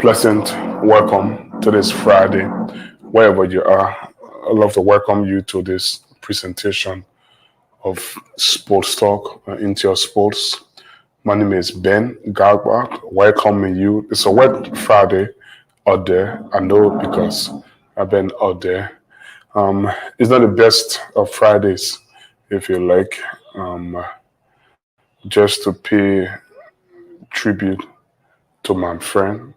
pleasant welcome to this Friday, wherever you are. I'd love to welcome you to this presentation of Sports Talk into your sports. My name is Ben Galbach, welcoming you. It's a wet Friday out there. I know because I've been out there. It's not the best of Fridays, if you like, just to pay tribute to my friend,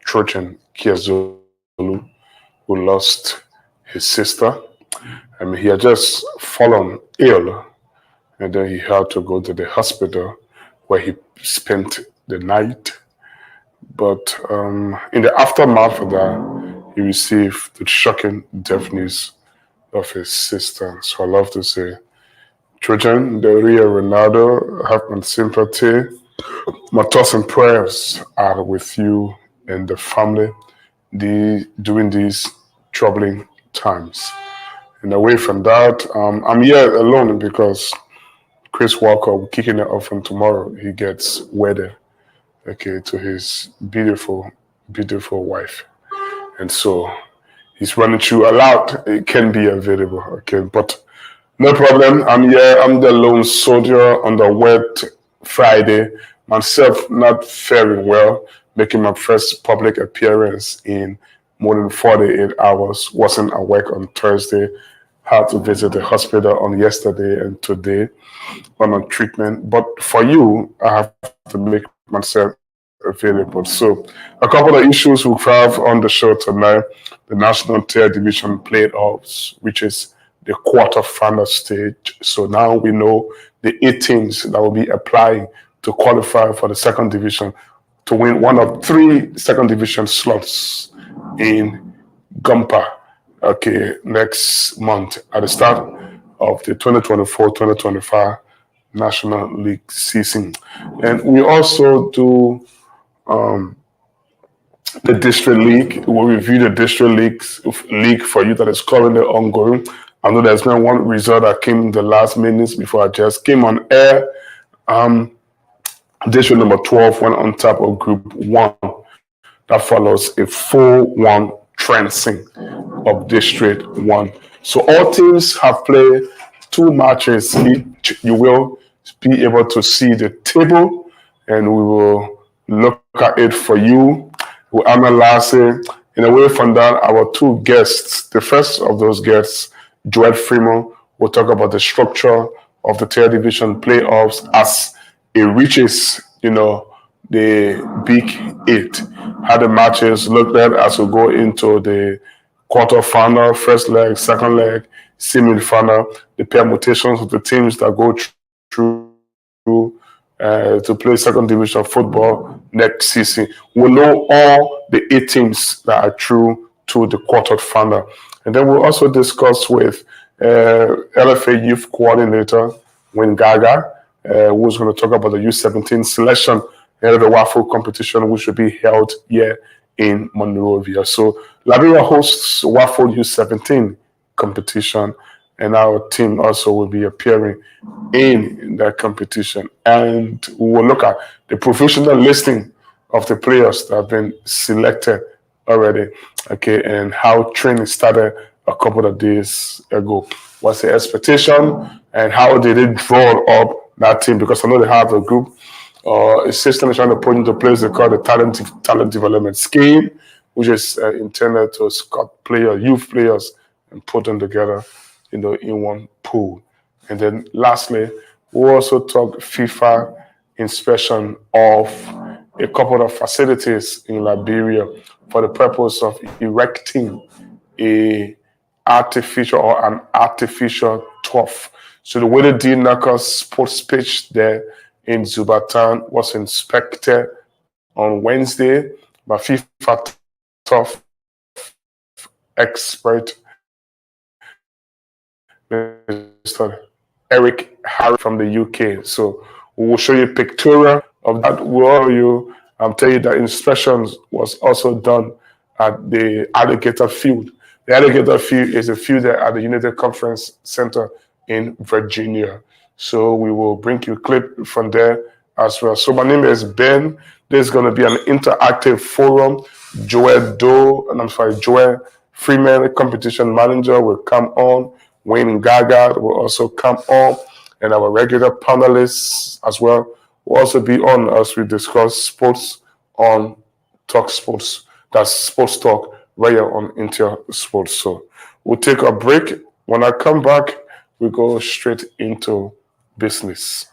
Trojan Kiazulu, who lost his sister. He had just fallen ill, and then he had to go to the hospital where he spent the night. But in the aftermath of that, he received the shocking death news of his sister. So I love to say, Trojan, the real Ronaldo, have my sympathy. My thoughts and prayers are with you and the family during these troubling times. And away from that, I'm here alone because Chris Walker will kicking it off from tomorrow. He gets wedded, to his beautiful, beautiful wife. And so he's running through a lot. It can be available, but no problem. I'm here. I'm the lone soldier on the wet Friday. Myself not faring well, making my first public appearance in more than 48 hours. Wasn't awake on Thursday. Had to visit the hospital on yesterday and today on treatment. But for you, I have to make myself available. So a couple of issues we have on the show tonight. The National Tier Division playoffs, which is the quarterfinal stage. So now we know the 8 teams that will be applying to qualify for the second division to win one of 3 second division slots in Gumpa, next month at the start of the 2024-2025 National League season. And we also do the District League. We'll review the District League for you that is currently ongoing. I know there's been one result that came in the last minutes before I just came on air. District number 12 went on top of Group 1. That follows a 4-1 trouncing of District 1. So all teams have played 2 matches each. You will be able to see the table, and we will look at it for you. We'll analyze it. And away from that, our 2 guests, the first of those guests, Joel Freeman, will talk about the structure of the Tier Division playoffs as it reaches, the Big 8. How the matches look like as we go into the quarterfinal, first leg, second leg, semi-final, the permutations of the teams that go through to play second division football next season. We'll know all the 8 teams that are through to the quarterfinal. And then we'll also discuss with LFA Youth Coordinator, Wayne Gaga, who's going to talk about the U17 selection ahead of the WAFO competition, which will be held here in Monrovia. So Liberia hosts WAFO U17 competition, and our team also will be appearing in that competition. And we will look at the professional listing of the players that have been selected already, and how training started a couple of days ago. What's the expectation, and how did it draw up that team? Because I know they have a group, a system trying to put into place they call the talent development scheme, which is intended to scout youth players, and put them together, in one pool. And then lastly, we'll also talk FIFA inspection of a couple of facilities in Liberia for the purpose of erecting an artificial turf. So the Willie D. Knuckles sports pitch there in Zubatan was inspected on Wednesday by FIFA turf expert Mr. Eric Harry from the UK. So we will show you a pictorial of that. I'll tell you that inspections was also done at the Alligator Field. The Alligator Field is a field at the United Conference Center in Virginia. So we will bring you a clip from there as well. So my name is Ben. There's going to be an interactive forum. Joel Freeman, competition manager, will come on. Wayne Gaga will also come on, and our regular panelists as well will also be on as we discuss sports on Talk Sports. That's Sports Talk right here on Inter Sports. So we'll take a break. When I come back, we go straight into business.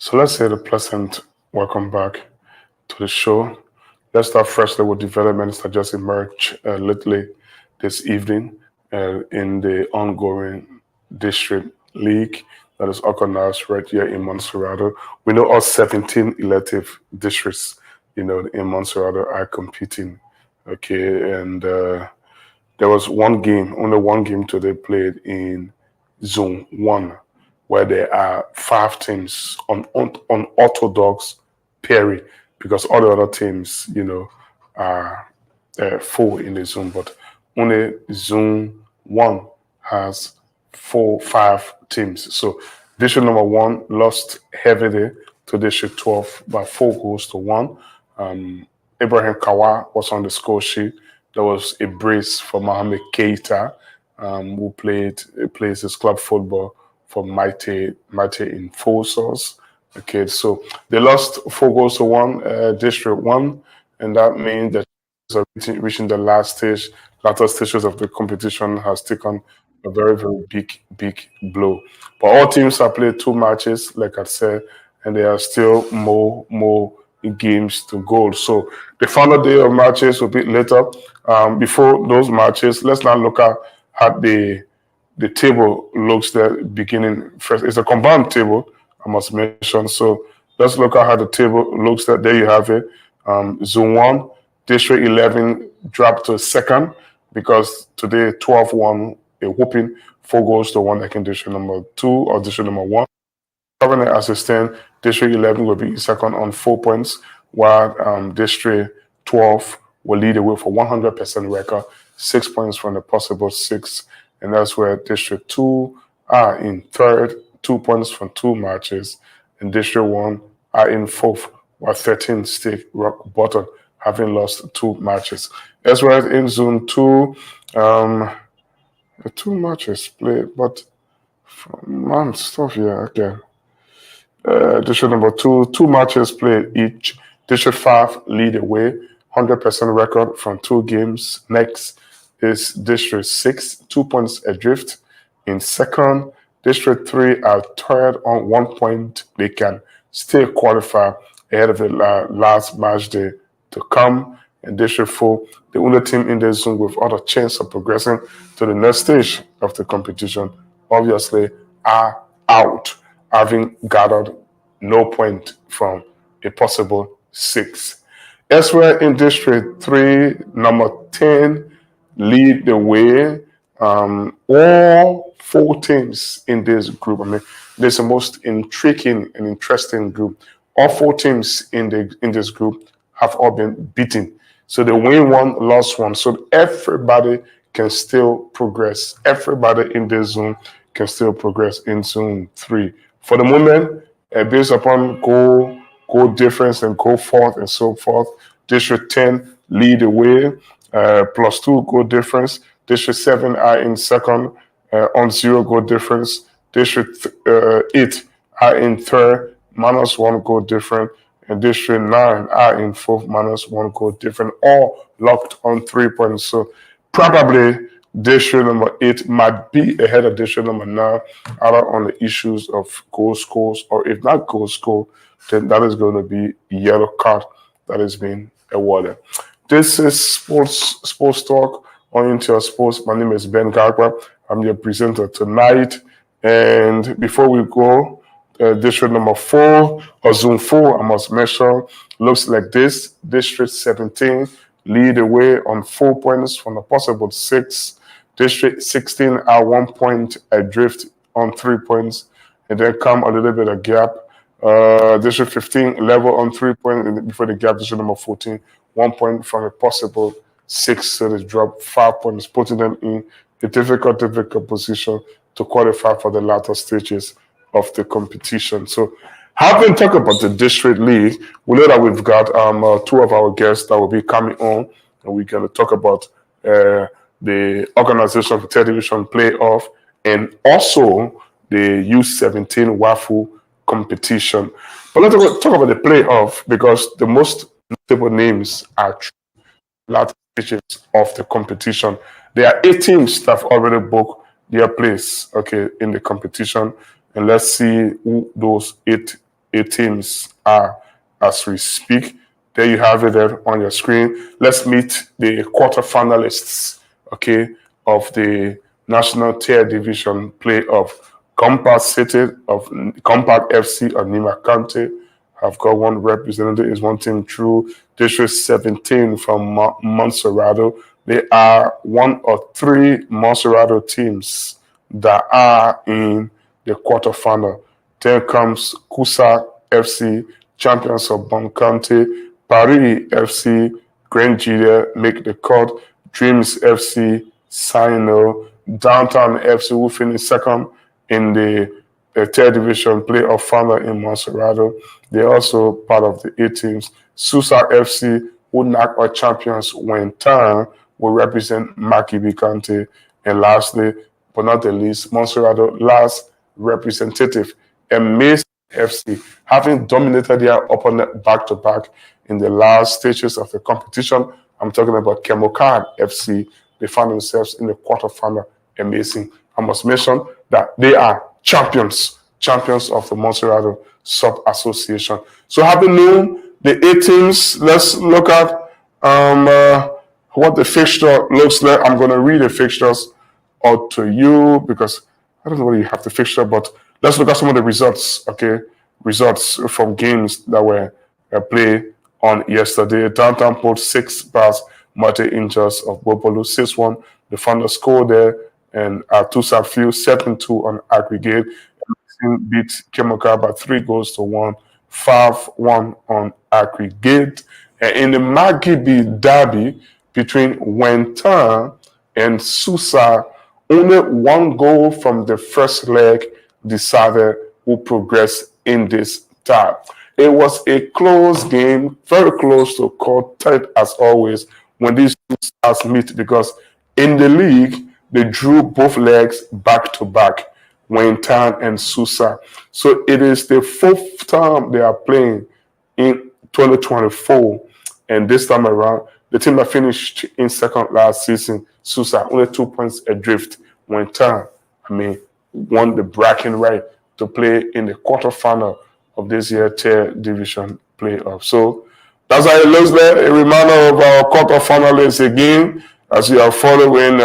So let's say the pleasant welcome back to the show. Let's start firstly with developments that just emerged lately this evening in the ongoing district league that is organized right here in Montserrat. We know all 17 elective districts, in Montserrat are competing. Okay, and there was only one game today played in Zone 1, where there are 5 teams on orthodox pairing, because all the other teams, are full in the zone, but only Zone 1 has 5 teams. So District number 1 lost heavily to District 12 by 4-1. Ibrahim Kawa was on the score sheet. There was a brace for Mohamed Keita, who plays his club football for Mighty in Fosos. Okay, so they lost 4-1, District 1, and that means that reaching the latter stages of the competition has taken a very, very big blow. But all teams have played 2 matches, like I said, and there are still more games to go. So the final day of matches will be later. Before those matches, let's now look at how the table looks there beginning first. It's a combined table, I must mention. So let's look at how the table looks there. There you have it. Zone 1, District 11 dropped to second because today 12 won a whooping 4-1 like in District number 2 or District number 1. Covenant assistant, District 11 will be second on 4 points, while District 12 will lead the way for 100% record, 6 points from the possible 6. And that's where District 2 are in third, 2 points from 2 matches. And District 1 are in fourth, while 13 stay rock bottom, having lost 2 matches. As well as in Zone 2, the 2 matches played, but man, stuff here, okay. District number 2, 2 matches played each. District 5 lead away, 100% record from 2 games. Next is District 6, 2 points adrift. In second, District 3 are third on 1 point. They can still qualify ahead of the last match day to come. And District 4, the only team in the zone with other chance of progressing to the next stage of the competition, obviously, are out, having gathered no point from a possible 6. Elsewhere in District 3, number 10 lead the way. All 4 teams in this group, I mean, this is the most intriguing and interesting group. All 4 teams in this group have all been beaten. So they win 1, lost 1. So everybody can still progress. Everybody in this zone can still progress in Zone 3. For the moment, based upon goal difference and goal forth and so forth, District 10 lead the way, +2 goal difference. District 7 are in second on 0 goal difference. District 8 are in third, -1 goal difference. And District 9 are in fourth, -1 goal difference, all locked on 3 points. So probably District number 8 might be ahead of District number 9, either on the issues of goal scores, or if not goal score, then that is going to be a yellow card that is being awarded. This is Sports Talk on Intel Sports. My name is Ben Gagba. I'm your presenter tonight. And before we go, District number 4, or Zone 4, I must mention, looks like this. District 17 lead the way on 4 points from a possible 6. District 16 are 1 point adrift on 3 points, and then come a little bit of gap. District 15 level on 3 points before the gap. District number 14, 1 point from a possible 6, so they drop 5 points, putting them in a difficult position to qualify for the latter stages of the competition. So, having talked about the District League, we know that we've got 2 of our guests that will be coming on, and we're going to talk about the organization of the Third Division playoff and also the U17 WAFU competition. But let's talk about the playoff, because the most notable names are latter stages of the competition. There are 8 teams that have already booked their place, okay, in the competition. And let's see who those 8 teams are as we speak. There you have it there on your screen. Let's meet the quarterfinalists, okay, of the National Tier Division playoff. Compact FC of Nima County have got 1 representative, is 1 team through. District 17 from Monserrado. There are 1 or 3 Monserrado teams that are in the quarterfinal. Then comes Kusa FC, champions of Bon County. Paris FC, Grand Julia make the cut. Dreams FC, Sino. Downtown FC, who finished second in the Third Division playoff final in Monserrado. They're also part of the 8 teams. Susa FC, who knocked out champions when turn, will represent Makibi County. And lastly, but not the least, Monserrado last representative, Amaze FC, having dominated their opponent back-to-back in the last stages of the competition. I'm talking about Kemokan FC. They found themselves in the quarterfinal. Amazing. I must mention that they are champions of the Monserrado Sub-Association. So having known the 8 teams, let's look at what the fixture looks like. I'm going to read the fixtures out to you, because I don't know whether you have the fixture, but let's look at some of the results, okay? Results from games that were played on yesterday. Downtown put 6 bars, Mate Angels of Bopolu 6-1. The final score there, and Tusa Field 7-2 on aggregate. Beat Kemoka by 3-1, 5-1 on aggregate. And in the Magibi derby between Wentan and Susa. Only one goal from the first leg decided who progressed in this tie. It was a close game, very close to call tight as always when these two stars meet, because in the league they drew both legs back to back, Wayne Town and Susa. So it is the fourth time they are playing in 2024, and this time around the team that finished in second last season, Susa, only 2 points adrift, Wayne Town, won the bragging right to play in the quarterfinal of this year tier division playoff. So that's how it looks like. A reminder of our quarterfinalists again, as you are following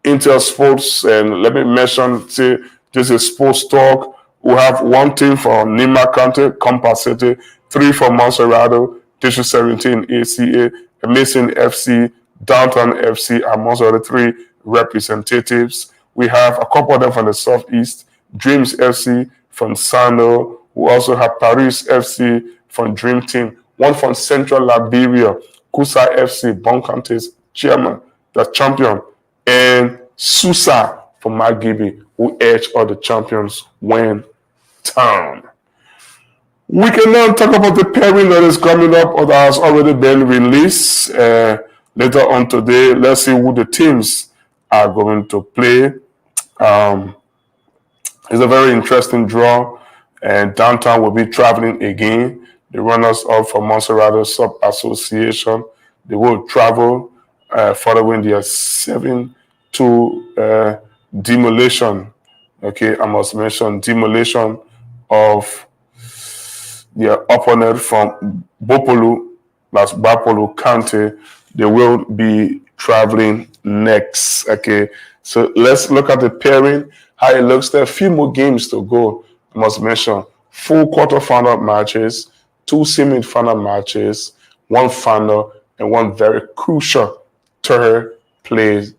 Intel Sports. And let me mention, this is Sports Talk. We have one team for Nima County, Compass City, 3 for Monserrado, District 17 ACA, Amazing FC, Downtown FC, amongst other 3 representatives. We have a couple of them from the Southeast, Dreams FC from Sano. We also have Paris FC from Dream Team, one from Central Liberia, Kusa FC, Bonkante's chairman, the champion, and Susa from Magibi, who edged all the champions, Wayne Town. We can now talk about the pairing that is coming up or that has already been released later on today. Let's see who the teams are going to play. It's a very interesting draw, and Downtown will be traveling again. The runners-up from Monserrado Sub-Association, they will travel following their 7-2 demolition. Okay, I must mention demolition of their opponent from Bopolu, that's Bapolu County. They will be traveling next. Okay, so let's look at the pairing, how it looks. There are a few more games to go. I must mention 4 quarterfinal matches, 2 semi-final matches, 1 final, and 1 very crucial third place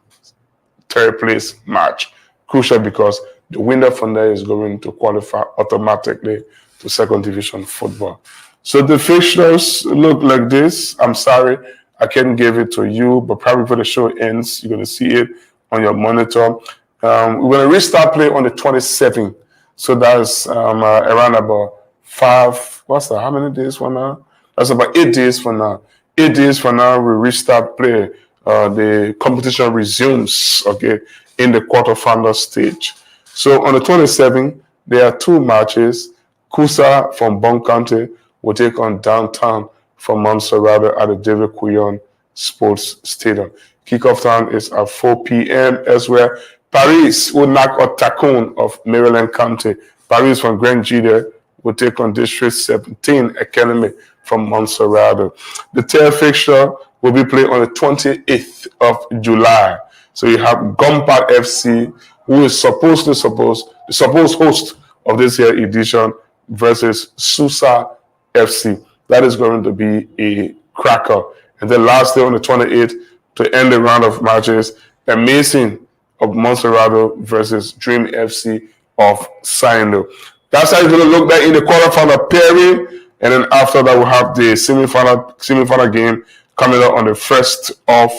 match. Crucial because the winner from there is going to qualify automatically to second division football. So the fixtures look like this. I'm sorry I can't give it to you, but probably before the show ends, you're going to see it on your monitor. We're going to restart play on the 27th. So that's around about 5, how many days from now? That's about 8 days from now. 8 days from now, we restart play. The competition resumes, okay, in the quarterfinal stage. So on the 27th, there are 2 matches. Kusa from Bon County will take on Downtown from Monserrado at the David Kuyon Sports Stadium. Kickoff time is at 4 p.m. Elsewhere, Paris will knock out Takun of Maryland County. Paris from Grand Gide will take on District 17 Academy from Monserrado. The third fixture will be played on the 28th of July. So you have Gompa FC, who is the supposed host of this year edition, versus Susa FC. That is going to be a cracker. And then last day on the 28th, to end the round of matches, Amazing of Monserrado versus Dream FC of Sino. That's how it's going to look like in the quarterfinal pairing. And then after that, we'll have the semi-final game coming up on the 1st of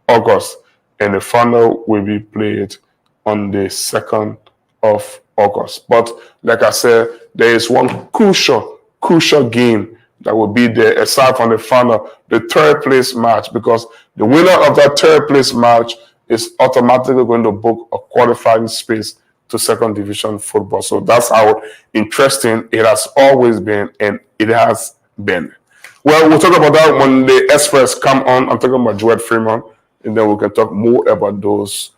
August. And the final will be played on the 2nd of August. But like I said, there is one crucial game that will be there aside from the final, the 3rd place match, because the winner of that 3rd place match is automatically going to book a qualifying space to second division football. So that's how interesting it has always been, and it has been. Well, we'll talk about that when the experts come on. I'm talking about Joel Freeman, and then we can talk more about those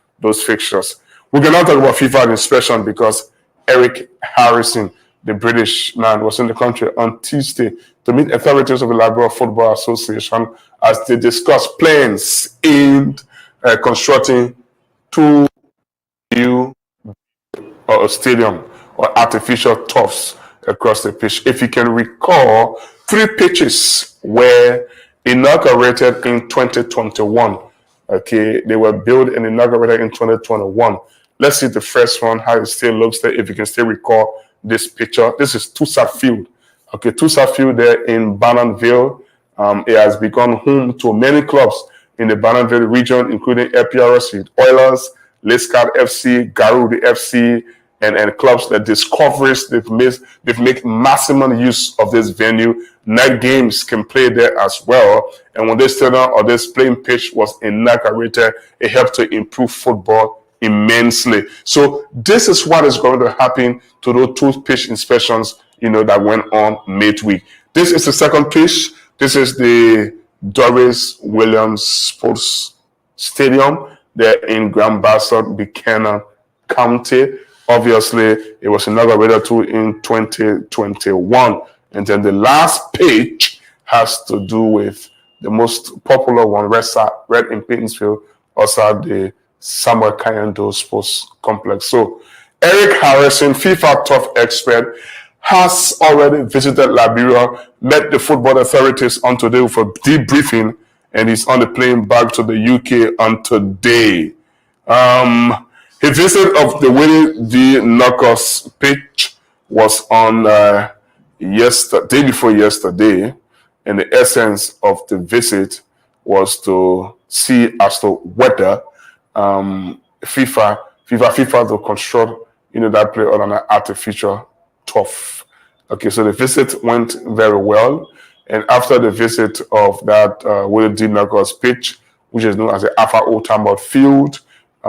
fixtures. We can now talk about FIFA inspection because Eric Harrison, the British man, was in the country on Tuesday to meet authorities of the Liberia Football Association as they discuss plans in constructing 2 new or a stadium or artificial turfs across the pitch. If you can recall, 3 pitches were inaugurated in 2021. Okay, they were built and inaugurated in 2021. Let's see the first one, how it still looks there. If you can still recall this picture, this is Tusa Field. Okay, Tusa Field there in Bananville. It has become home to many clubs in the Bananville region, including APRS, Oilers, Liscard FC, Garudi FC, and clubs that discoveries they've made maximum use of this venue. Night games can play there as well. And when this stadium or this playing pitch was inaugurated, it helped to improve football immensely. So this is what is going to happen to those two pitch inspections, that went on midweek. This is the second pitch. This is the Doris Williams Sports Stadium there in Grand Bassa, Buchanan County. Obviously, it was inaugurated too in 2021. And then the last page has to do with the most popular one, Red in Paytonsville, also the Samuel Kayando Sports Complex. So Eric Harrison, FIFA Tough expert, has already visited Liberia, met the football authorities on today for debriefing, and he's on the plane back to the UK on today. His visit of the Willie D. Knuckles pitch was on day before yesterday, and the essence of the visit was to see as to whether FIFA to construct that play on an artificial turf. Okay, so the visit went very well, and after the visit of that Willie D. Knuckles pitch, which is known as the Alpha Old Tambot Field, they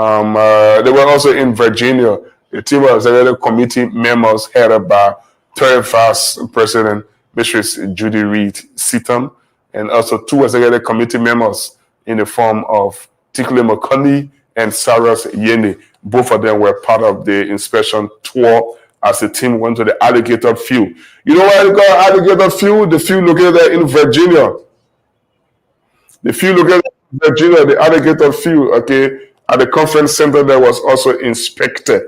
were also in Virginia. The team was executive committee members headed by Terifas President Mrs. Judy Reed Seaton, and also two executive committee members in the form of Tikle McConney and Cyrus Yene. Both of them were part of the inspection tour as the team went to the Alligator Field. You know why they call Alligator Field? The field located there in Virginia. The field located in Virginia, the Alligator Field, okay, at the conference center there was also inspected.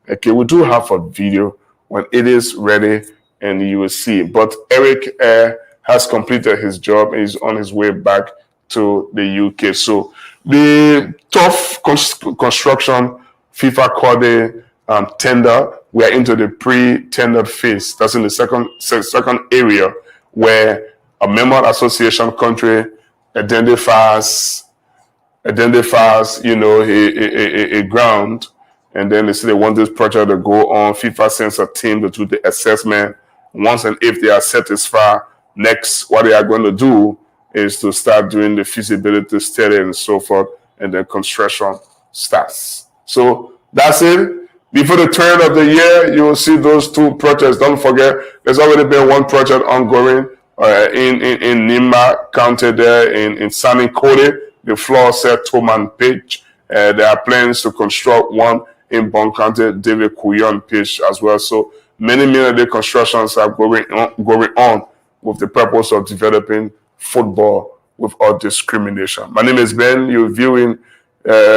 Okay, we do have a video when it is ready and you will see. But Eric has completed his job and is on his way back to the UK. So the tough construction FIFA called a tender. We are into the pre-tender phase. That's in the second area where a member association country identifies a ground, and then they say they want this project to go on. FIFA sends a team to do the assessment. Once and if they are satisfied, next what they are going to do is to start doing the feasibility study and so forth, and then construction starts. So that's it. Before the turn of the year, you will see those two projects. Don't forget, there's already been one project ongoing in Nima County there in Sani Kode, the floor set Toman pitch. There are plans to construct one in Bon County, David Kuyon pitch as well. So many of the constructions are going on with the purpose of developing football without discrimination. My name is Ben. You're viewing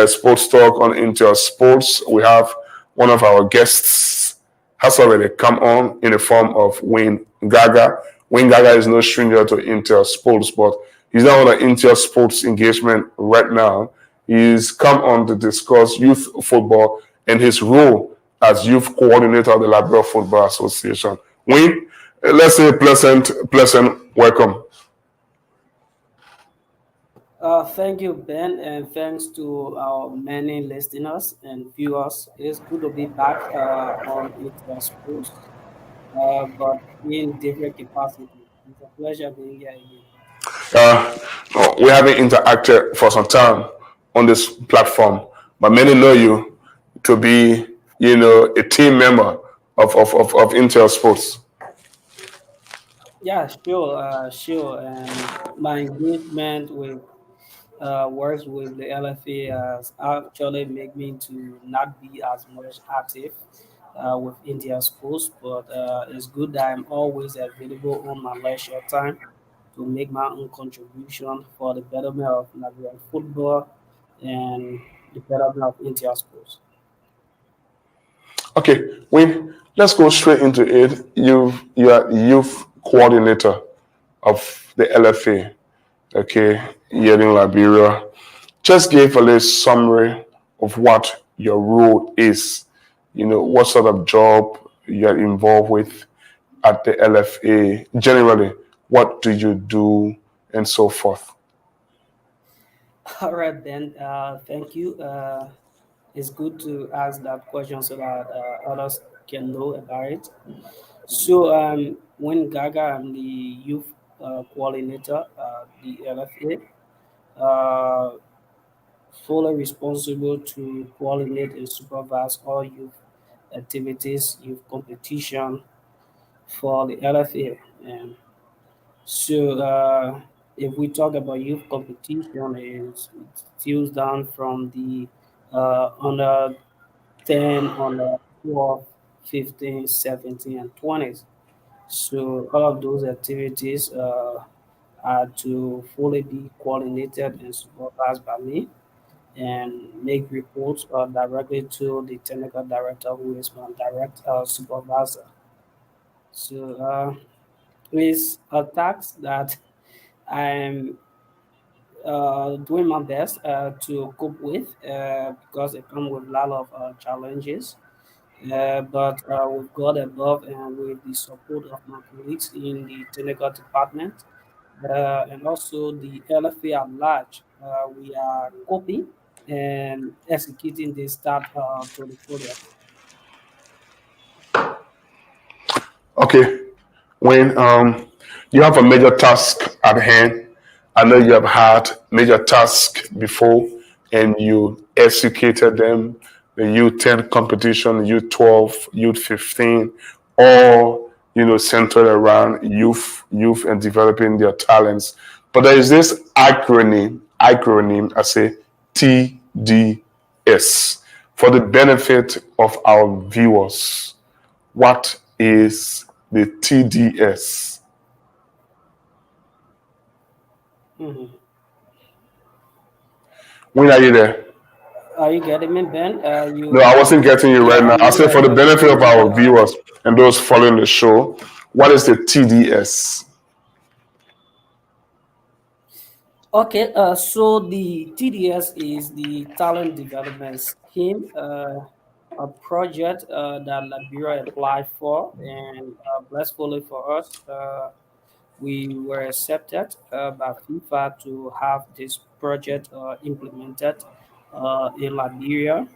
Sports Talk on Intel Sports. We have one of our guests has already come on in the form of Wayne Gaga. Wayne Gaga is no stranger to Intel Sports, but he's now on an Intel Sports engagement right now. He's come on to discuss youth football and his role as youth coordinator of the Liberia Football Association. Wayne, let's say pleasant welcome. Thank you, Ben, and thanks to our many listeners and viewers. It's good to be back on Intel Sports, but in different capacity. It's a pleasure being here again. We haven't interacted for some time on this platform, but many know you to be, a team member of Intel Sports. Yeah, sure. And my engagement with works with the LFA has actually made me to not be as much active with India schools, but it's good that I'm always available on my leisure time to make my own contribution for the betterment of Nigerian football and the betterment of India schools. Okay, Wayne, let's go straight into it. You are youth coordinator of the LFA, okay, here in Liberia. Just give a little summary of what your role is. What sort of job you're involved with at the LFA. Generally, what do you do and so forth? All right, Ben. Thank you. It's good to ask that question so that others can know about it. So, when Gaga, I'm the youth coordinator, the LFA, uh, fully responsible to coordinate and supervise all youth activities, youth competition for the LFA. And so, if we talk about youth competition, it steals down from the under 10, under 12, 15, 17, and 20s. So, all of those activities are to fully be coordinated and supervised by me and make reports directly to the technical director, who is my direct supervisor. So, it's a task that I'm doing my best to cope with because it comes with a lot of challenges. But with God above and with the support of my colleagues in the technical department and also the LFA at large, we are coping and executing the start to the project. Okay, when you have a major task at hand, I know you have had major tasks before and you executed them, the U10 competition, U12, U15, all centered around youth and developing their talents. But there is this acronym I say TDS for the benefit of our viewers. What is the TDS? Mhm. When are you there? Are you getting me, Ben? No, I wasn't getting you right Yeah, now. I'm I not said for the able benefit of to. our viewers and those following the show, what is the TDS? Okay, so the TDS is the Talent Development Scheme, a project that Liberia applied for, and blissfully for us, we were accepted by FIFA to have this project implemented in Liberia.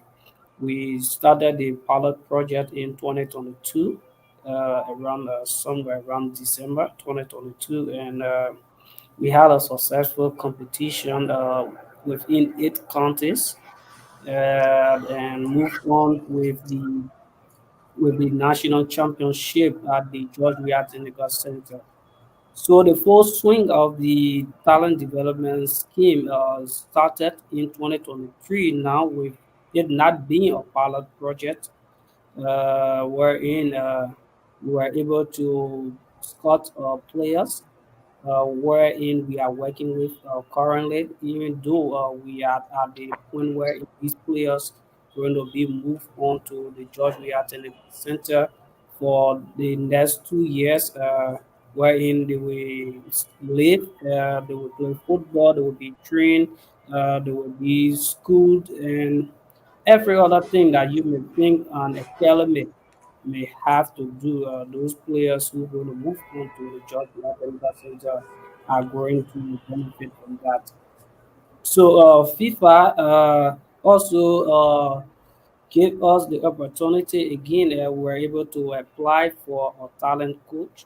We started the pilot project in 2022, around somewhere around December 2022, and we had a successful competition within 8 counties and moved on with the national championship at the George Weah Technical Center. So the full swing of the talent development scheme started in 2023 now with it not being a pilot project wherein we were able to scout players wherein we are working with currently, even though we are at the point where these players going to be moved on to the George Weah Technical Center for the next 2 years, wherein they will live, they will play football, they will be trained, they will be schooled, and every other thing that you may think an academic may have to do. Those players who going to move on to the George Weah Technical Center are going to benefit from that. So FIFA also gave us the opportunity again. We were able to apply for a talent coach,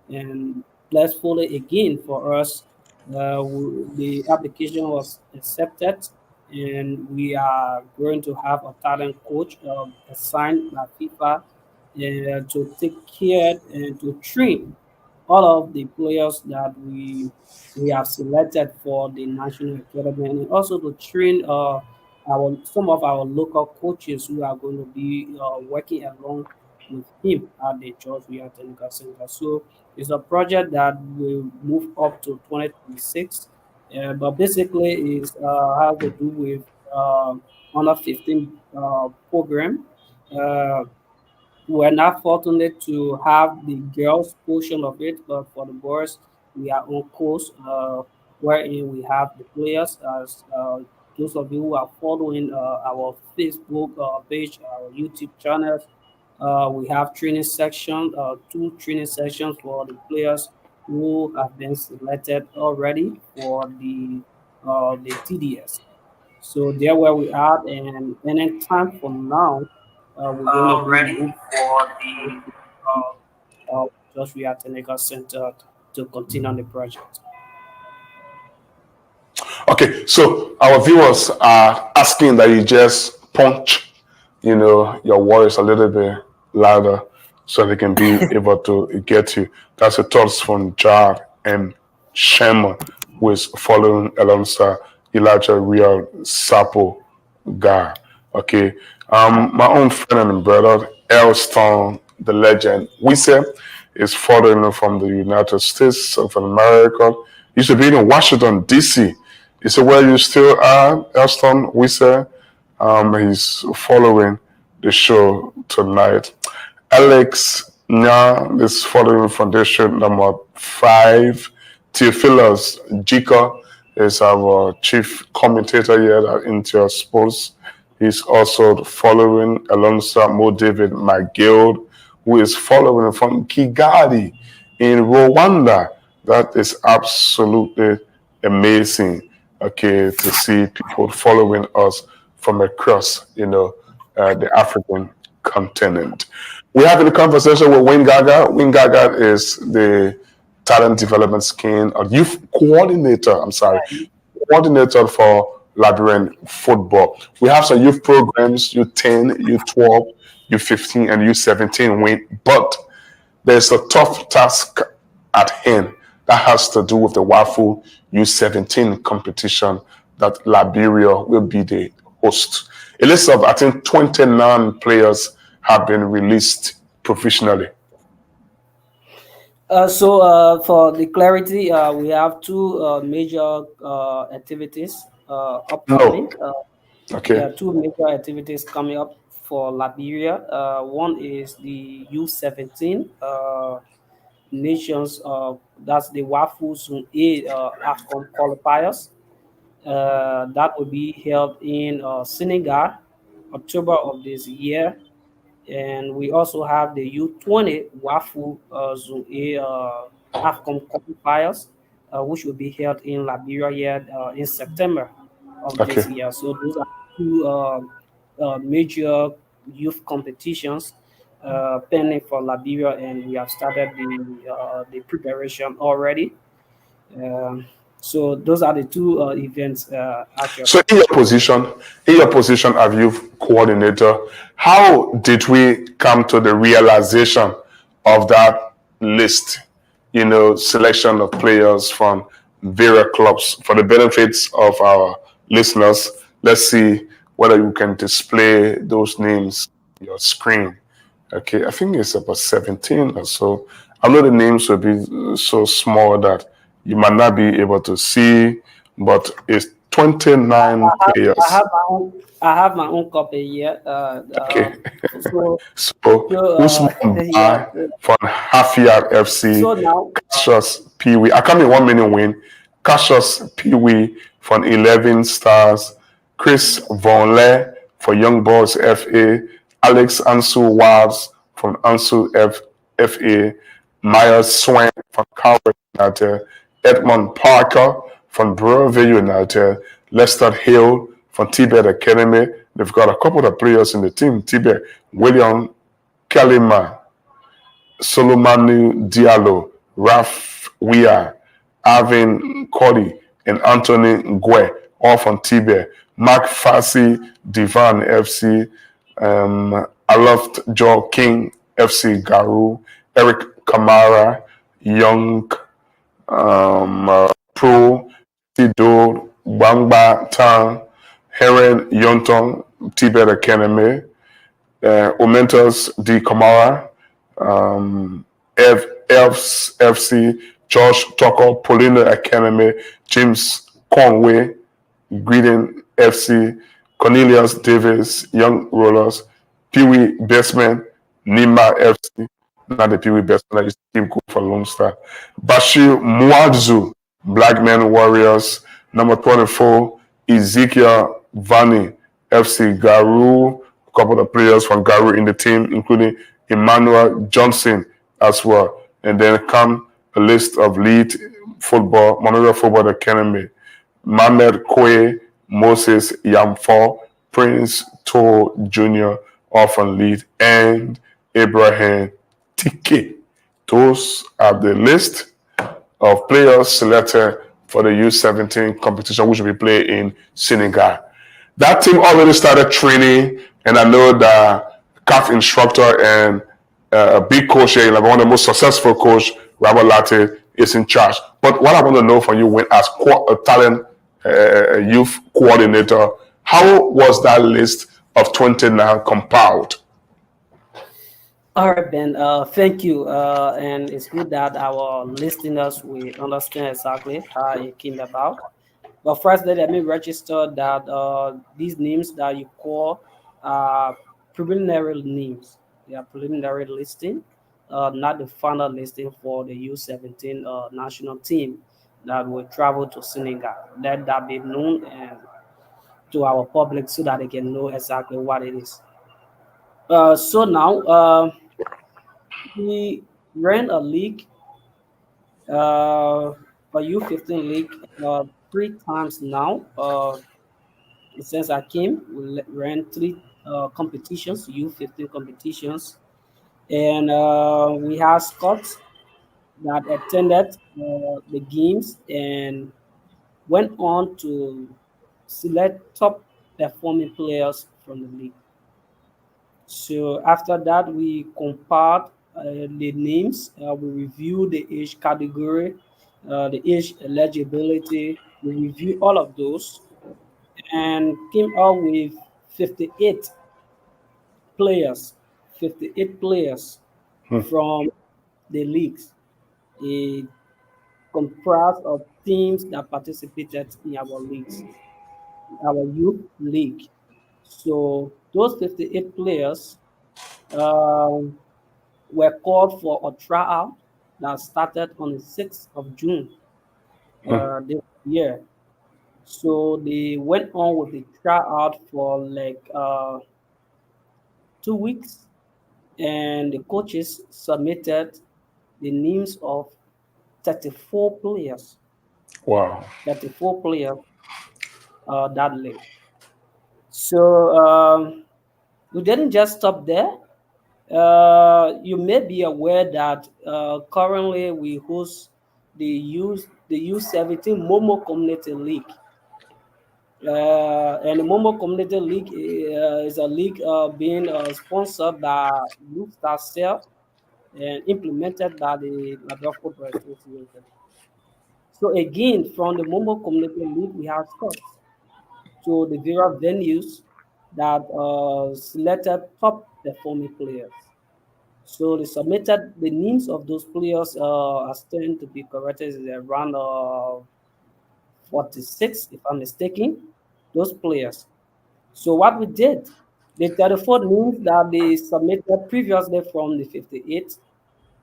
and blissfully again for us, the application was accepted, and we are going to have a talent coach assigned by FIFA to take care and to train all of the players that we have selected for the national academy, and also to train our some of our local coaches who are going to be working along with him at the George Weah Technical Center. So it's a project that will move up to 2026, but basically is has to do with under 15 program. Uh, we're not fortunate to have the girls portion of it, but for the boys, we are on course, wherein we have the players. As those of you who are following our Facebook page, our YouTube channels, we have training section, two training sections for the players who have been selected already for the the TDS. So there where we are, and in time from now, we're going to be ready moved for to the Joshua Technical Center to continue on the project. Okay, so our viewers are asking that you just punch, your words a little bit louder so they can be able to get you. That's the thoughts from Jar and Shema, who is following alongside Elijah Real Sapo guy. Okay. My own friend and brother, Elston, the legend, we say, is following from the United States of America. He used to be in Washington, D.C. He said, where you still are, Elston, we say. He's following the show tonight. Alex Nya is following from district number 5. Theophilus Jika is our chief commentator here at Intel Sports. He's also following alongside Mo David McGill, who is following from Kigali in Rwanda. That is absolutely amazing. Okay, to see people following us from across, the African continent. We're having a conversation with Wayne Gaga. Wayne Gaga is the talent development scheme, or youth coordinator, coordinator for Liberian football. We have some youth programs, U10, U12, U15, and U17 win, but there's a tough task at hand that has to do with the WAFU U17 competition that Liberia will be the host. A list of, I think, 29 players have been released professionally. For the clarity, we have two major activities upcoming. No. Okay. Two major activities coming up for Liberia. One is the U17 nations. That's the WAFU Zone A AFCON qualifiers. That will be held in Senegal, October of this year. And we also have the U20 WAFU Zone A AFCON qualifiers, which will be held in Liberia here in September of Okay. this year. So those are two major youth competitions pending for Liberia, and we have started the preparation already. Um, so those are the two events So actually. in your position as youth coordinator, how did we come to the realization of that list? Selection of players from various clubs for the benefits of our listeners. Let's see whether you can display those names on your screen. Okay, I think it's about 17 or so. I know the names will be so small that you might not be able to see, but it's 29 players. I have my own copy here. Okay. So, So Usman yeah. Ba from Hafia FC, So now, Cassius Pee Wee. I come in 1 minute win. Cassius Pee Wee from 11 Stars, Chris Vonle for Young Boys FA, Alex Ansu Wabs from FA, Myers Swain from Calvert United, Edmond Parker from Brevet United, Lester Hill from Tibet Academy. They've got a couple of players in the team. Tibet, William Kalima, Solomanu Diallo, Raf Wia, Arvin Cody, and Anthony Ngwe, all from Tibet. Mark Fassi, Divan FC, Aloft Joe King, FC Garu, Eric Kamara, Young Pro, Tido, Bangba Tan, Heren Yonton, Tibet Academy, Omentos D. Kamara, Elves FC, Josh Tucker, Paulina Academy, James Conway, Greeting FC, Cornelius Davis, Young Rollers, Pee Wee Bestman, Nima FC, not the Pee Wee Bestman, I used to keep good for Lone Star, Bashir Muadzu, Black Men Warriors, number 24, Ezekiel Vani, FC Garu, a couple of players from Garu in the team, including Emmanuel Johnson as well. And then come a list of lead football, Memorial Football Academy, Mohamed Kwe, Moses Yamfor, Prince To Jr., Orphan Lead, and Abraham Tike. Those are the list of players selected for the U17 competition, which will be played in Senegal. That team already started training, and I know the CAF instructor and a big coach here, like one of the most successful coach, Robert Latte, is in charge. But what I want to know from you, when as a talent youth coordinator, how was that list of 29 compiled? All right, Ben. Thank you. And it's good that our listeners will understand exactly how it came about. But first, let me register that these names that you call are preliminary names. They are preliminary listing, not the final listing for the U17 national team that will travel to Senegal. Let that be known and to our public so that they can know exactly what it is. So now we ran a league, a U15 league, three times now. Since I came, we ran three competitions, U15 competitions, and we had scouts that attended the games and went on to select top performing players from the league. So after that, we compiled the names. We reviewed the age category, the age eligibility. We reviewed all of those and came out with 58 players, 58 players from the leagues. It comprised of teams that participated in our leagues, our youth league. So those 58 players um, were called for a tryout that started on the 6th of June this year. So they went on with the tryout for like 2 weeks, and the coaches submitted the names of 34 players, Wow. 34 players that late. So we didn't just stop there. You may be aware that currently we host the U17 Momo Community League. And the Momo Community League is a league being sponsored by Blue Star Cell and implemented by the Labrador Football Association. So again, from the Momo Community League, we have scouts to the various venues that selected top performing players. So they submitted the names of those players as tend to be corrected is around 46, if I'm mistaken, those players. So what we did, the 34 names that they submitted previously from the 58,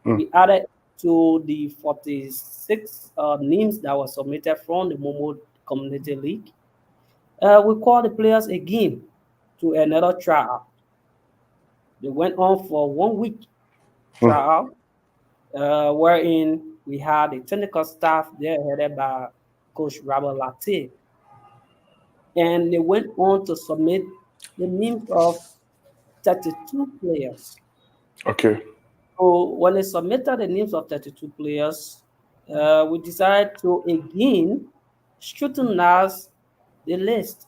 we added to the 46 names that were submitted from the Momo Community League. We called the players again to another tryout. They went on for 1 week tryout, wherein we had a technical staff there headed by Coach Robert Latte. And they went on to submit the names of 32 players. Okay. So when they submitted the names of 32 players, we decided to again scrutinize the list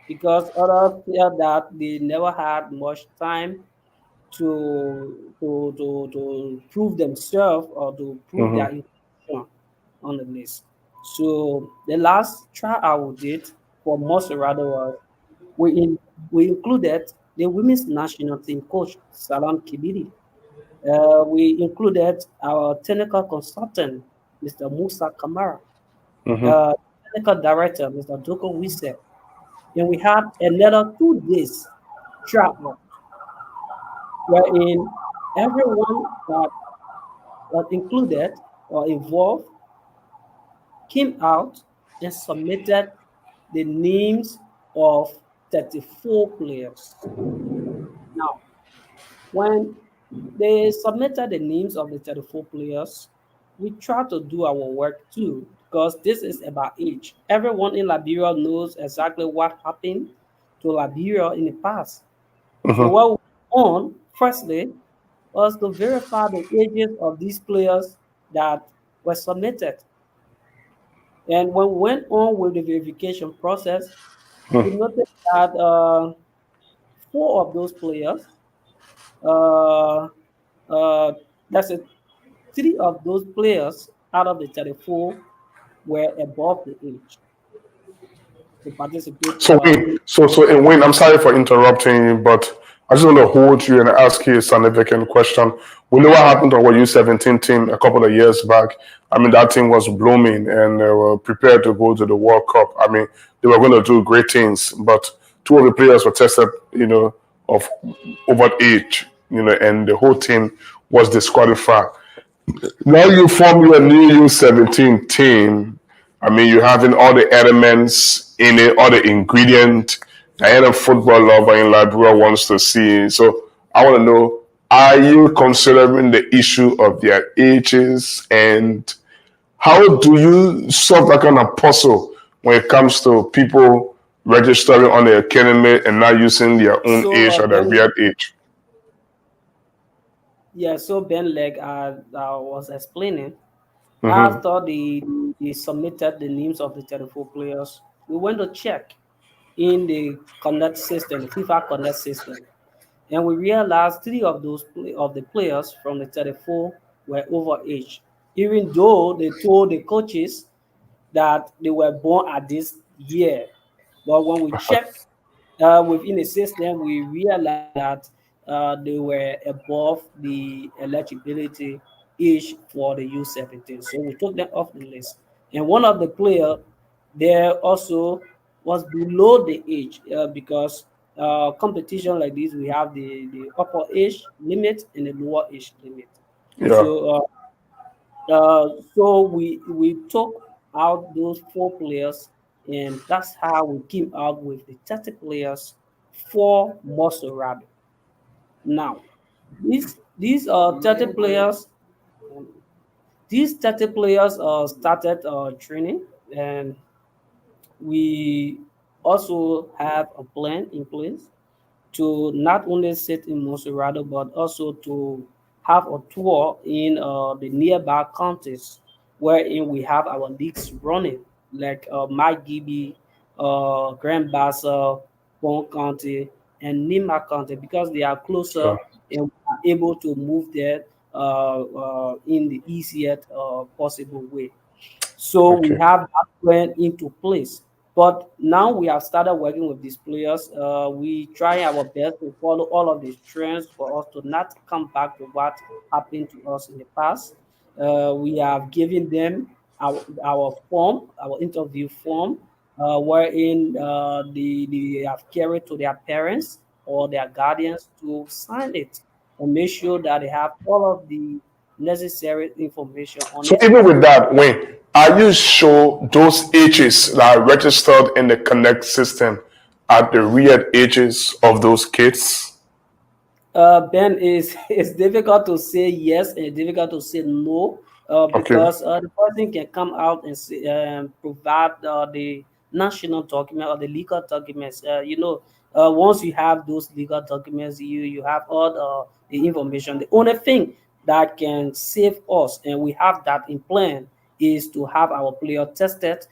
because others felt that they never had much time to prove themselves or to prove their inclusion on the list. So the last trial we did for Monserrado was we included the women's national team coach Salam Kibiri. We included our technical consultant, Mr. Musa Kamara, uh, technical director, Mr. Doko Wise, and we had another 2 days trial wherein everyone that was included or involved came out and submitted the names of 34 players. Now, when they submitted the names of the 34 players, we tried to do our work too because this is about age. Everyone in Liberia knows exactly what happened to Liberia in the past. So Mhm. what we on firstly was to verify the ages of these players that were submitted. And when we went on with the verification process, we noticed that four of those players, uh, uh, that's it, three of those players out of the 34 were above the age to participate. So Wayne, and Wayne, I'm sorry for interrupting you, but I just want to hold you and ask you a significant question. We know what happened to our U17 team a couple of years back. I mean, that team was blooming and they were prepared to go to the World Cup. I mean, they were going to do great things, but two of the players were tested, of over age, and the whole team was disqualified. Now you form your new U17 team. I mean, you're having all the elements in it, all the ingredient that any football lover in Liberia wants to see. So I want to know, are you considering the issue of their ages, and how do you solve that kind of puzzle when it comes to people registering on the academy and not using their own So age or their Ben, real age? yeah, so Ben Leg, I was explaining Mm-hmm. after they submitted the names of the 34 players, we went to check in the Connect system, the FIFA Connect system, and we realized three of of the players from the 34 were over age, even though they told the coaches that they were born at this year. But when we checked within the system, we realized that they were above the eligibility age for the U17. So we took them off the list. And one of the players there also was below the age because competition like this, we have the upper age limit and the lower age limit. Yeah. So we took out those four players, and that's how we came out with the 30 players for Mosorado. Now, these 30 players, these 30 players started training, and we also have a plan in place to not only sit in Monserrado, but also to have a tour in the nearby counties wherein we have our leagues running, like Mike Gibby, Grand Bassa, Bon County, and Nima County, because they are closer Yeah. and we are able to move there in the easiest possible way. So we Okay. have that plan into place. But now we have started working with these players. We try our best to follow all of these trends for us to not come back to what happened to us in the past. We have given them our form, our interview form, wherein they have carried to their parents or their guardians to sign it and make sure that they have all of the necessary information on So it. even with that, Wayne, are you sure those ages that are registered in the Connect system are the real ages of those kids? Ben, is it's difficult to say yes and difficult to say no Okay. because the person can come out and say, provide the national document or the legal documents. Once you have those legal documents, you have all the information. The only thing that can save us, and we have that in plan, is to have our player tested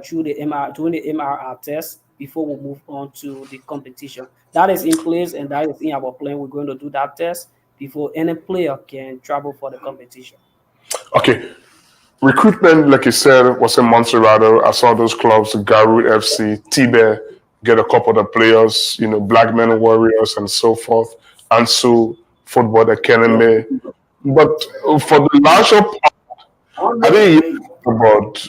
through the doing the MRR test before we move on to the competition. That is in place and that is in our plan. We're going to do that test before any player can travel for the competition. Okay. Recruitment, like you said, was in Montserrado. I saw those clubs, Garut FC, Tibe, get a couple of the players, Black Men Warriors and so forth, Ansu, Football Yeah. Academy. But for the larger I didn't hear about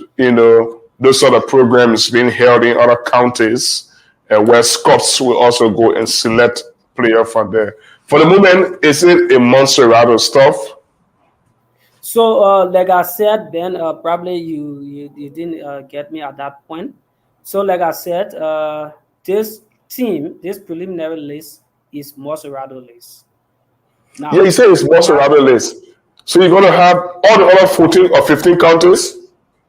those sort of programs being held in other counties, where Scots will also go and select player from there. For the moment, is it a Montserrado stuff? So, like I said, Ben, probably you didn't get me at that point. So, like I said, this team, this preliminary list is Moserado list. Yeah, you Now, say it's we have Montserrado list. So you're going to have all the other 14 or 15 counties?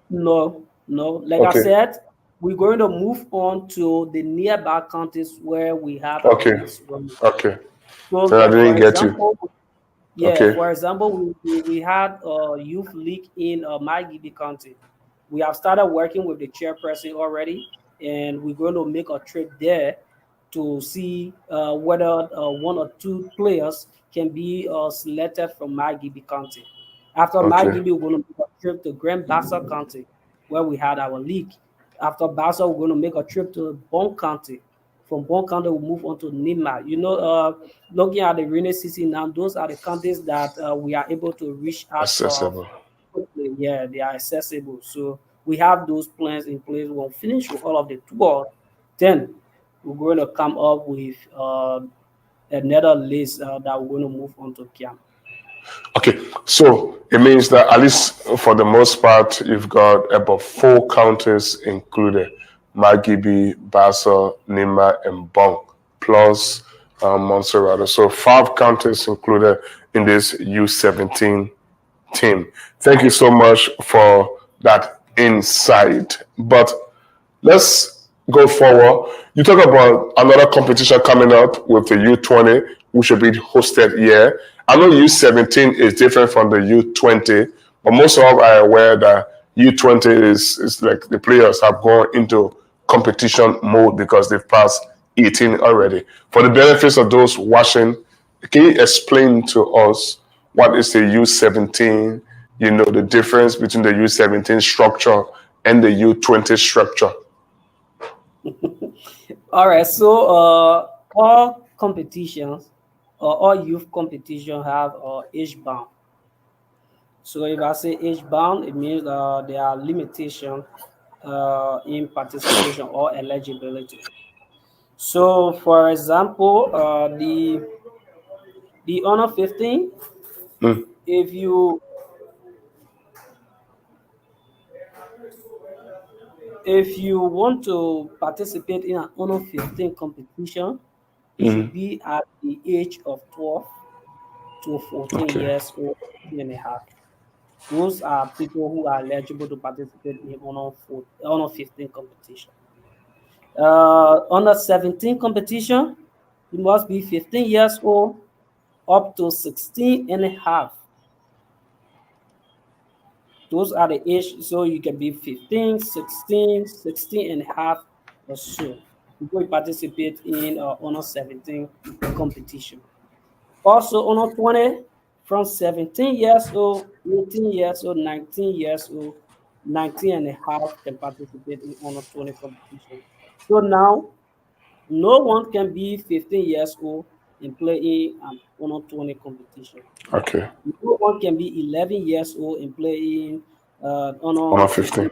No, no. Like I Okay, said, we're going to move on to the nearby counties where we have our okay, leagues running. okay. So, So I for didn't get you. example, yeah, Okay, for example, we had a youth league in Magidi County. We have started working with the chairperson already, and we're going to make a trip there to see whether one or two players can be selected from Magidi County. After okay, Magidi, we're going to make a trip to Grand Bassa County, where we had our league. After Bassa, we're going to make a trip to Bon County. From Bon County, we'll move on to Nima. Looking at the rainy season now, those are the counties that we are able to reach out of. accessible. Okay, yeah, they are accessible. So we have those plans in place. We'll finish with all of the tour. Then we're going to come up with another list that we're going to move on to camp. Okay, so it means that at least for the most part, you've got about four counties included: Magibi, Bassa, Nima, and Bong, plus Montserrat. So five counties included in this U17 team. Thank you so much for that insight. But let's go forward. You talk about another competition coming up with the U20, which will be hosted here. I know U17 is different from the U20, but most of us are aware that U20 is like the players have gone into competition mode because they've passed 18 already. For the benefits of those watching, can you explain to us what is the U17? You know, the difference between the U17 structure and the U20 structure. All right, so all competitions or all youth competition have age bound. So if I say age bound, it means there are limitations in participation or eligibility. So, for example, the honor 15, Mm, if you want to participate in an honor 15 competition, it should mm, be at the age of 12 to 14 okay. years old and a half. Those are people who are eligible to participate in honor 15 competition. Under 17 competition, you must be 15 years old up to 16 and a half. Those are the age, so you can be 15, 16, 16 and a half or so before you participate in honor 17 competition. Also, honor 20 from 17 years old, 18 years old, 19 years old, 19 and a half can participate in honor 20 competition. So now no one can be 15 years old and play in an honor 20 competition. Okay. No one can be 11 years old and play in honor Honor 15. 15.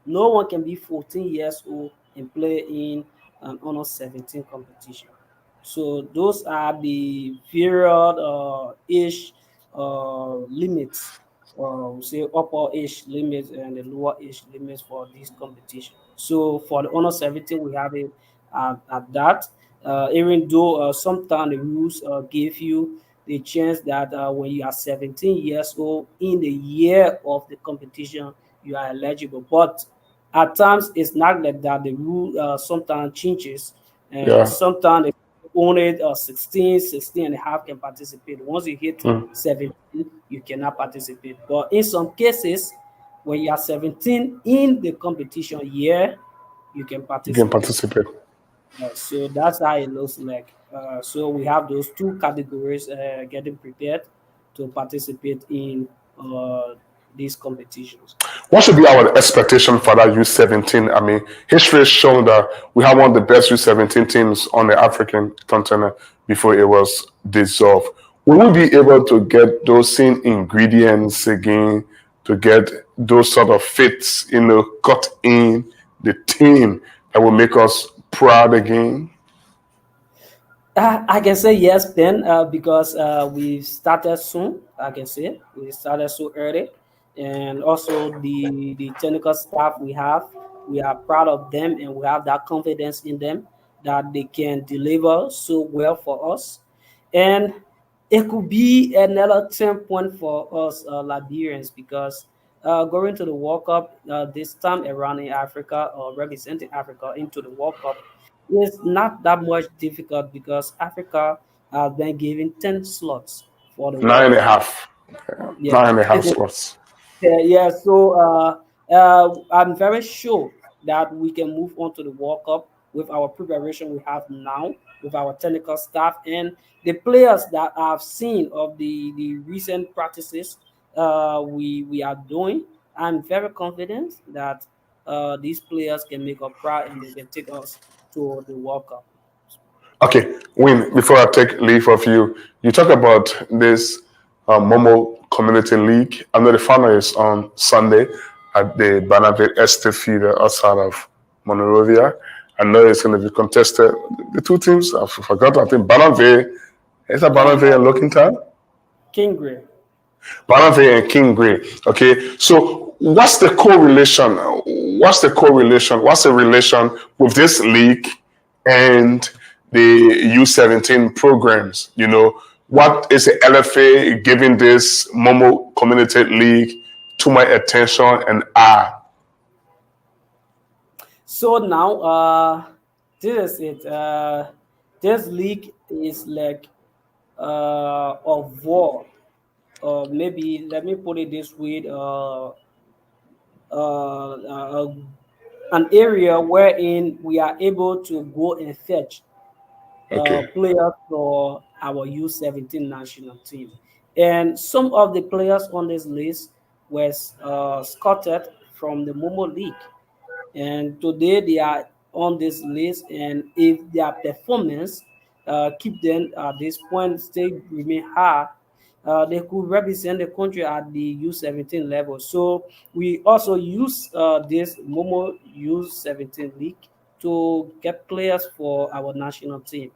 No one can be 14 years old and play in an honor 17 competition. So those are the various age limits, say upper age limits and the lower age limits for this competition. So for the honor 17, we have it at that. Even though sometimes the rules give you the chance that when you are 17 years old in the year of the competition, you are eligible. But at times, it's not like that. The rule sometimes changes, and Yeah. sometimes only 16, 16 and a half can participate. Once you hit Mm. 17, you cannot participate. But in some cases, when you are 17 in the competition year, you can You can participate. participate. So that's how it looks like. So we have those two categories getting prepared to participate in these competitions. What should be our expectation for that U17? I mean, history has shown that we have one of the best U17 teams on the African continent before it was dissolved. Will we be able to get those same ingredients again to get those sort of fits, cut in the team that will make us proud again? I can say yes, Ben, because we started soon. I can say we started so early, and also the technical staff we are proud of them, and we have that confidence in them that they can deliver so well for us, and it could be another 10 point for us Liberians because going to the World Cup this time around in Africa or representing Africa into the World Cup is not that much difficult because Africa has been given 10 slots for the Nine World and a Cup. half. Yeah. Nine and a half slots. Yeah, yeah. So I'm very sure that we can move on to the World Cup with our preparation we have now, with our technical staff and the players that I've seen of the recent practices we are doing. I'm very confident that these players can make us proud and they can take us to the World Cup. Okay, Win, before I take leave of you, you talk about this Momo Community League. I know the final is on Sunday at the Banavit Este Theater outside of Monrovia. I know it's going to be contested. The two teams, I forgot, I think Banavit, is that Banavit and Looking Time? Kingsley. Banavit and King Grey. Okay, so what's the correlation? What's the correlation? What's the relation with this league and the U17 programs? You know, what is the LFA giving this Momo Community League to my attention and So now, this is it. This league is like a war, or maybe let me put it this way: uh, uh, an area wherein we are able to go and fetch Okay. players for our U17 national team. And some of the players on this list were scouted from the Momo League. And today they are on this list. And if their performance keep them at this point, still remain high, they could represent the country at the U17 level. So we also use this Momo U17 league to get players for our national team.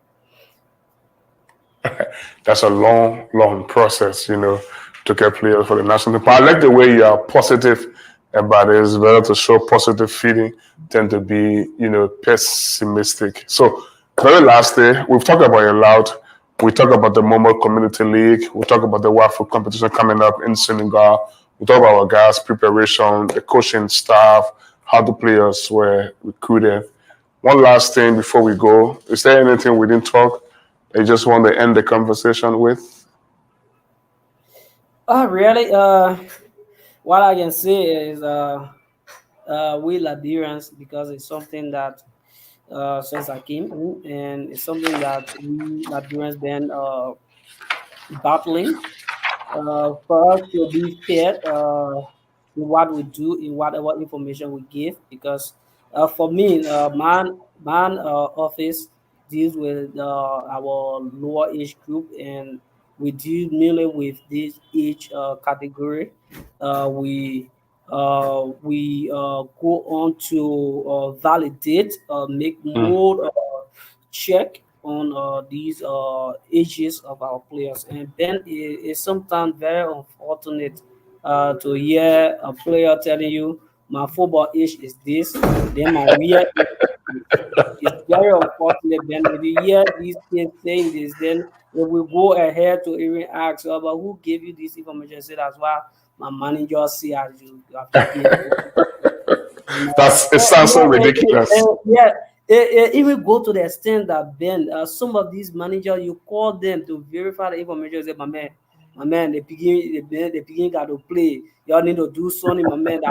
That's a long, long process, you know, to get players for the national team. But I like the way you are positive about it. It's better to show positive feeling than to be, you know, pessimistic. So, very lastly, we've talked about it loud. We talk about the Momo Community League. We talk about the WAFU competition coming up in Senegal. We talk about our guys' preparation, the coaching staff, how the players were recruited. One last thing before we go. Is there anything we didn't talk that you just want to end the conversation with? Oh, really? What I can say is we Liberians, because it's something that since I came in, and it's something that we Liberians been battling for us to be fair in what we do, in whatever information we give. Because for me, man office deals with our lower age group, and we deal mainly with this age category. We go on to validate, make Mm. more check on these ages of our players. And then it's sometimes very unfortunate to hear a player telling you, my football age is this, then my real age is this. It's very unfortunate. Then if you hear these kids saying this, then we will go ahead to even ask, "Oh, but who gave you this information?" Say that's why my manager see as you have to pay for it. It sounds so ridiculous. Yeah, even go to the extent that Ben, some of these managers, you call them to verify the information. Say, my man, they begin got to play. Y'all need to do something, my man.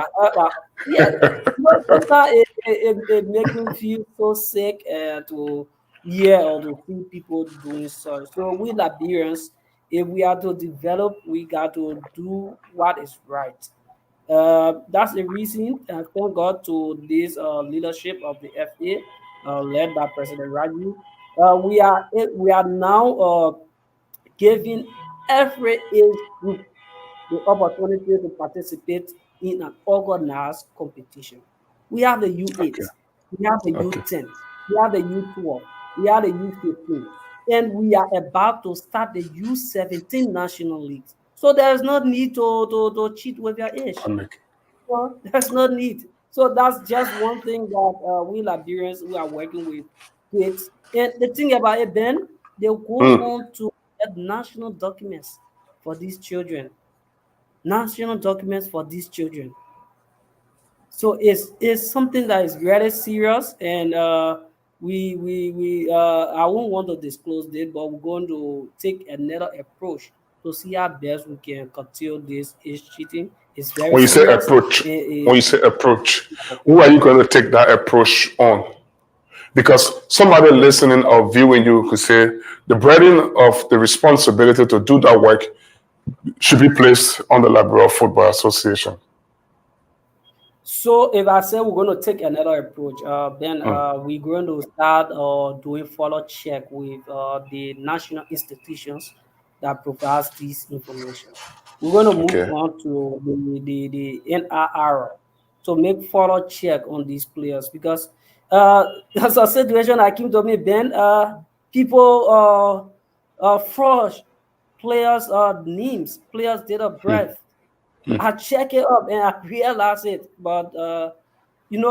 Yeah, but sometimes it make me feel so sick to hear or to see people doing such. So we Liberians, if we are to develop, we got to do what is right. That's the reason, thank God to this leadership of the FA, led by President Raju. We are now giving every age group the opportunity to participate in an organized competition. We have the Okay. U8, we have the Okay. U10, we have the U12, we have the U15, and we are about to start the U17 national leagues. So there is no need to cheat with your age. I'm like, Well, there's no need. So that's just one thing that we Liberians who are working with kids. And the thing about it, Ben, they go mm. on to get national documents for these children. national documents for these children. So it's something that is very serious, and I won't want to disclose it, but we're going to take another approach to see how best we can curtail this is cheating. It's very When you say serious. approach, It, when you say approach, who are you going to take that approach on? Because somebody listening or viewing you could say the burden of the responsibility to do that work should be placed on the Liberia Football Association. So if I say we're going to take another approach, then Mm. we're going to start doing follow check with the national institutions that provides this information. We're going to move Okay. on to the NRR to make follow check on these players because there's a situation that came to me, Ben. People fraud players' names, players' date of birth. I check it up and I realize it. But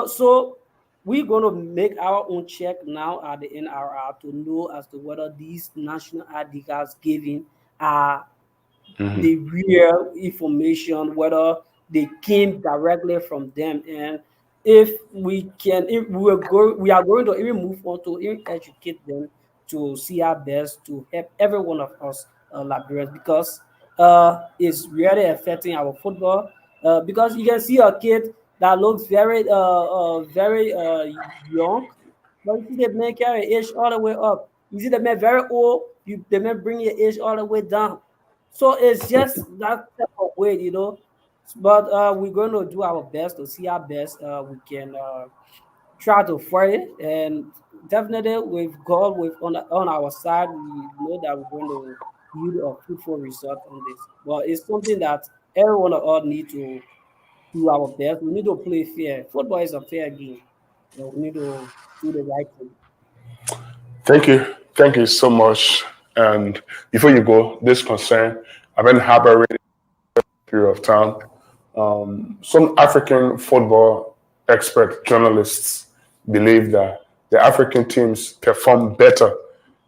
so we're gonna make our own check now at the NRR to know as to whether these national ID cards given are the real information, whether they came directly from them, and if we are going to even move on to even educate them to see our best to help every one of us Liberians because it's really affecting our football. Because you can see a kid that looks very young, but you see the man carry age all the way up. You see the man very old, the man bring your age all the way down. So it's just that type of way. But we're going to do our best to see how best we can try to fight it. And definitely with God on our side, we know that we're going to yield a fruitful result on this. But it's something that every one of us need to do our best. We need to play fair. Football is a fair game. We need to do the right thing. Thank you. Thank you so much. And before you go, this concern, I've been harboring a period of time. Some African football expert journalists believe that the African teams perform better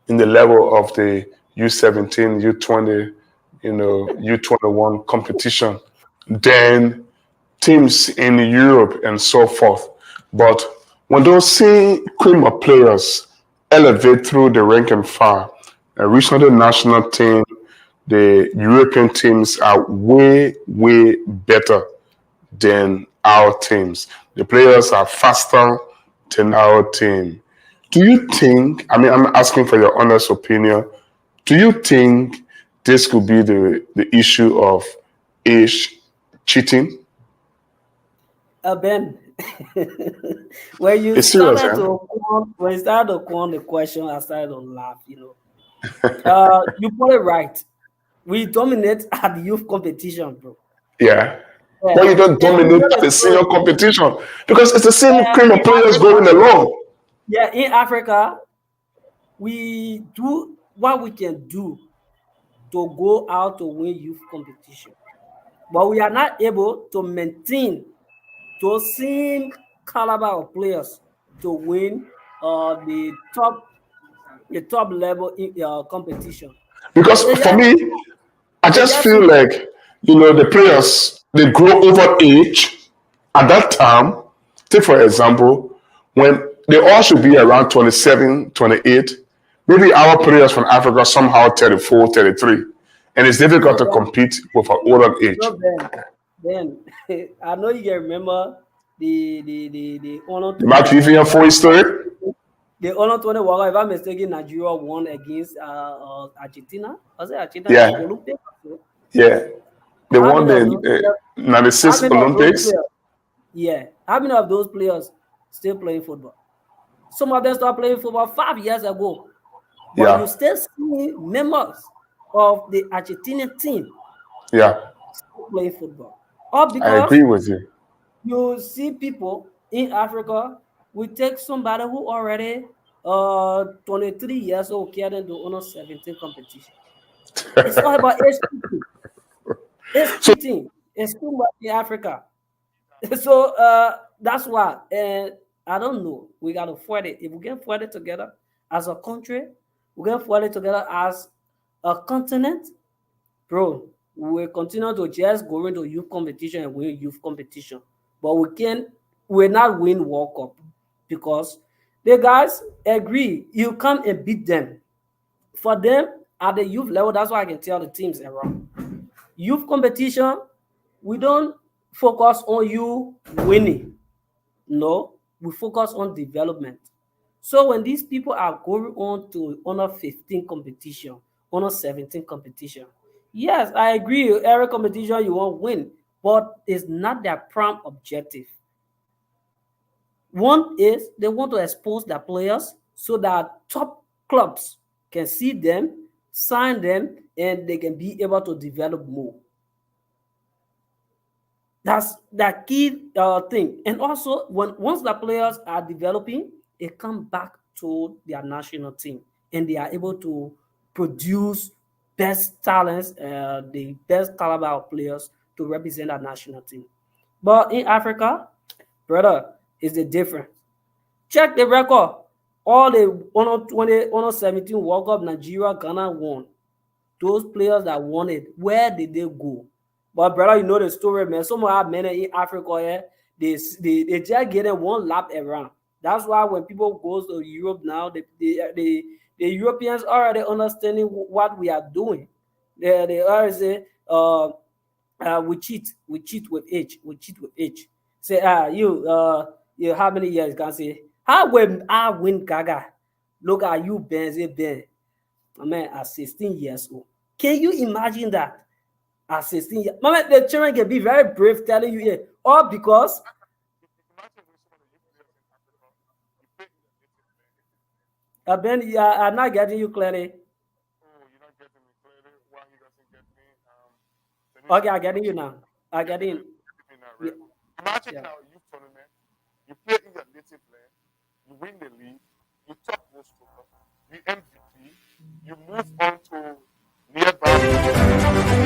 in the level of the U17, U20, U21 competition than teams in Europe and so forth. But when those same cream of players elevate through the rank and file, reach the national team, the European teams are way, way better than our teams. The players are faster than our team. Do you think, I mean, I'm asking for your honest opinion, do you think this could be the issue of age cheating? Ben, when you It's serious, started eh? to quant the question, I started to laugh. You put it right. We dominate at the youth competition, bro. Yeah. Yeah. Why you don't And I'm dominate gonna the tell senior you, competition? Because it's the same cream of in players going Africa, along. yeah, in Africa, we do what we can do to go out to win youth competition, but we are not able to maintain those same caliber of players to win the top level in competition. Because It's for just me, I it's just just feel simple. like, the players, they grow over age at that time. Take, for example, when they all should be around 27, 28. Maybe our players from Africa somehow 34, 33. And it's difficult So to then, compete with an older age. so then, I know you can remember the Honor The 20 Mark Vivian World for Cup. history? The Honor 20 World Cup, if I'm mistaken, Nigeria won against Argentina. Was it Argentina in Yeah, Olympics? yeah. They How won many of those the players? How 96 many of those Olympics. players? Yeah. How many of those players still playing football? Some of them started playing football 5 years ago, but you Yeah, still see members of the Argentinian team yeah. still playing football. All I because agree with you. you see people in Africa, we take somebody who already 23 years old carrying them to honor 17 competition. It's all about age cheating. Age So cheating. It's too much in Africa. So that's why. And I don't know. We gotta fight it. If we can fight it together as a country, we can fight it together as a continent, bro. We will continue to just go into youth competition and win youth competition, but we'll not win World Cup because the guys agree you come and beat them. For them at the youth level, that's why I can tell the teams around youth competition. We don't focus on you winning. No, we focus on development. So when these people are going on to honor 15 competition, honor 17 competition, yes, I agree. Every competition you won't win, but it's not their prime objective. One is they want to expose their players so that top clubs can see them, sign them, and they can be able to develop more. That's the key thing. And also, once the players are developing, they come back to their national team and they are able to produce best talents, the best caliber of players to represent our national team. But in Africa, brother, is the difference. Check the record. All the 117 World Cup Nigeria, Ghana won. Those players that won it, where did they go? But brother, you know the story, man. Some of men in Africa, yeah, they just get them one lap around. That's why when people go to Europe now, the Europeans already understanding what we are doing. They already say, we cheat with age, we cheat with age. Say, you how many years? Can say, how when I win Gaga? Look at you, Ben. I mean, at 16 years old. Can you imagine that? At 16 years, mama, the children can be very brave telling you here, all because Ben, yeah, I'm not getting you clearly. Okay, I'm getting you now. I'm getting yeah, Imagine yeah. now a youth tournament, you play in your native land, you win the league, you top goal scorer, you MVP, you move on to nearby.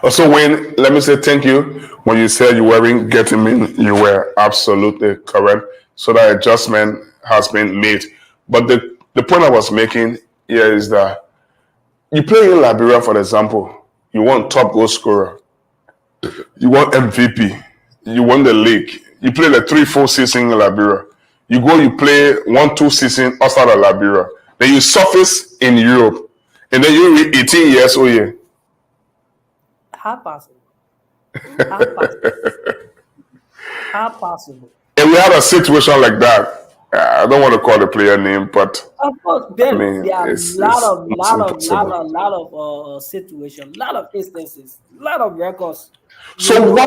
Also, when let me say thank you. When you said you weren't getting me, you were absolutely correct. So that adjustment has been made. But the point I was making here is that you play in Liberia, for example, you won top goal scorer, you won MVP, you won the league, you played a 3-4 season in Liberia. You go, you play 1-2 season outside of Liberia. Then you surface in Europe, and then you 18 years old. Yeah. How possible? How possible? How possible? And we had a situation like that. I don't want to call the player name, but Of course, I Ben, mean, there are it's almost impossible. lot of situations, lot of instances, lot of records. You So know,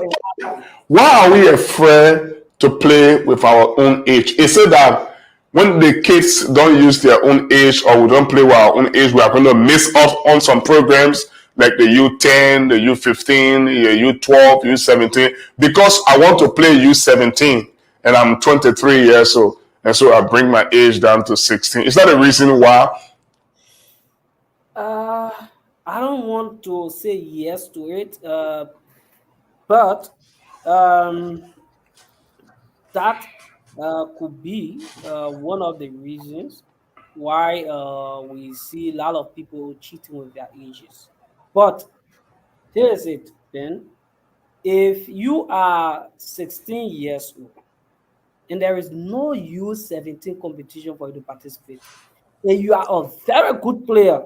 why are we afraid to play with our own age? Is it that when the kids don't use their own age or we don't play with our own age, we are going to miss out on some programs like the U10, the U15, the U12, U17? Because I want to play U17 and I'm 23 years old. And so I bring my age down to 16. Is that a reason why? uh, I don't want to say yes to it, but um, that could be one of the reasons why we see a lot of people cheating with their ages. But here's it, Ben. If you are 16 years old and there is no U17 competition for you to participate, and you are a very good player,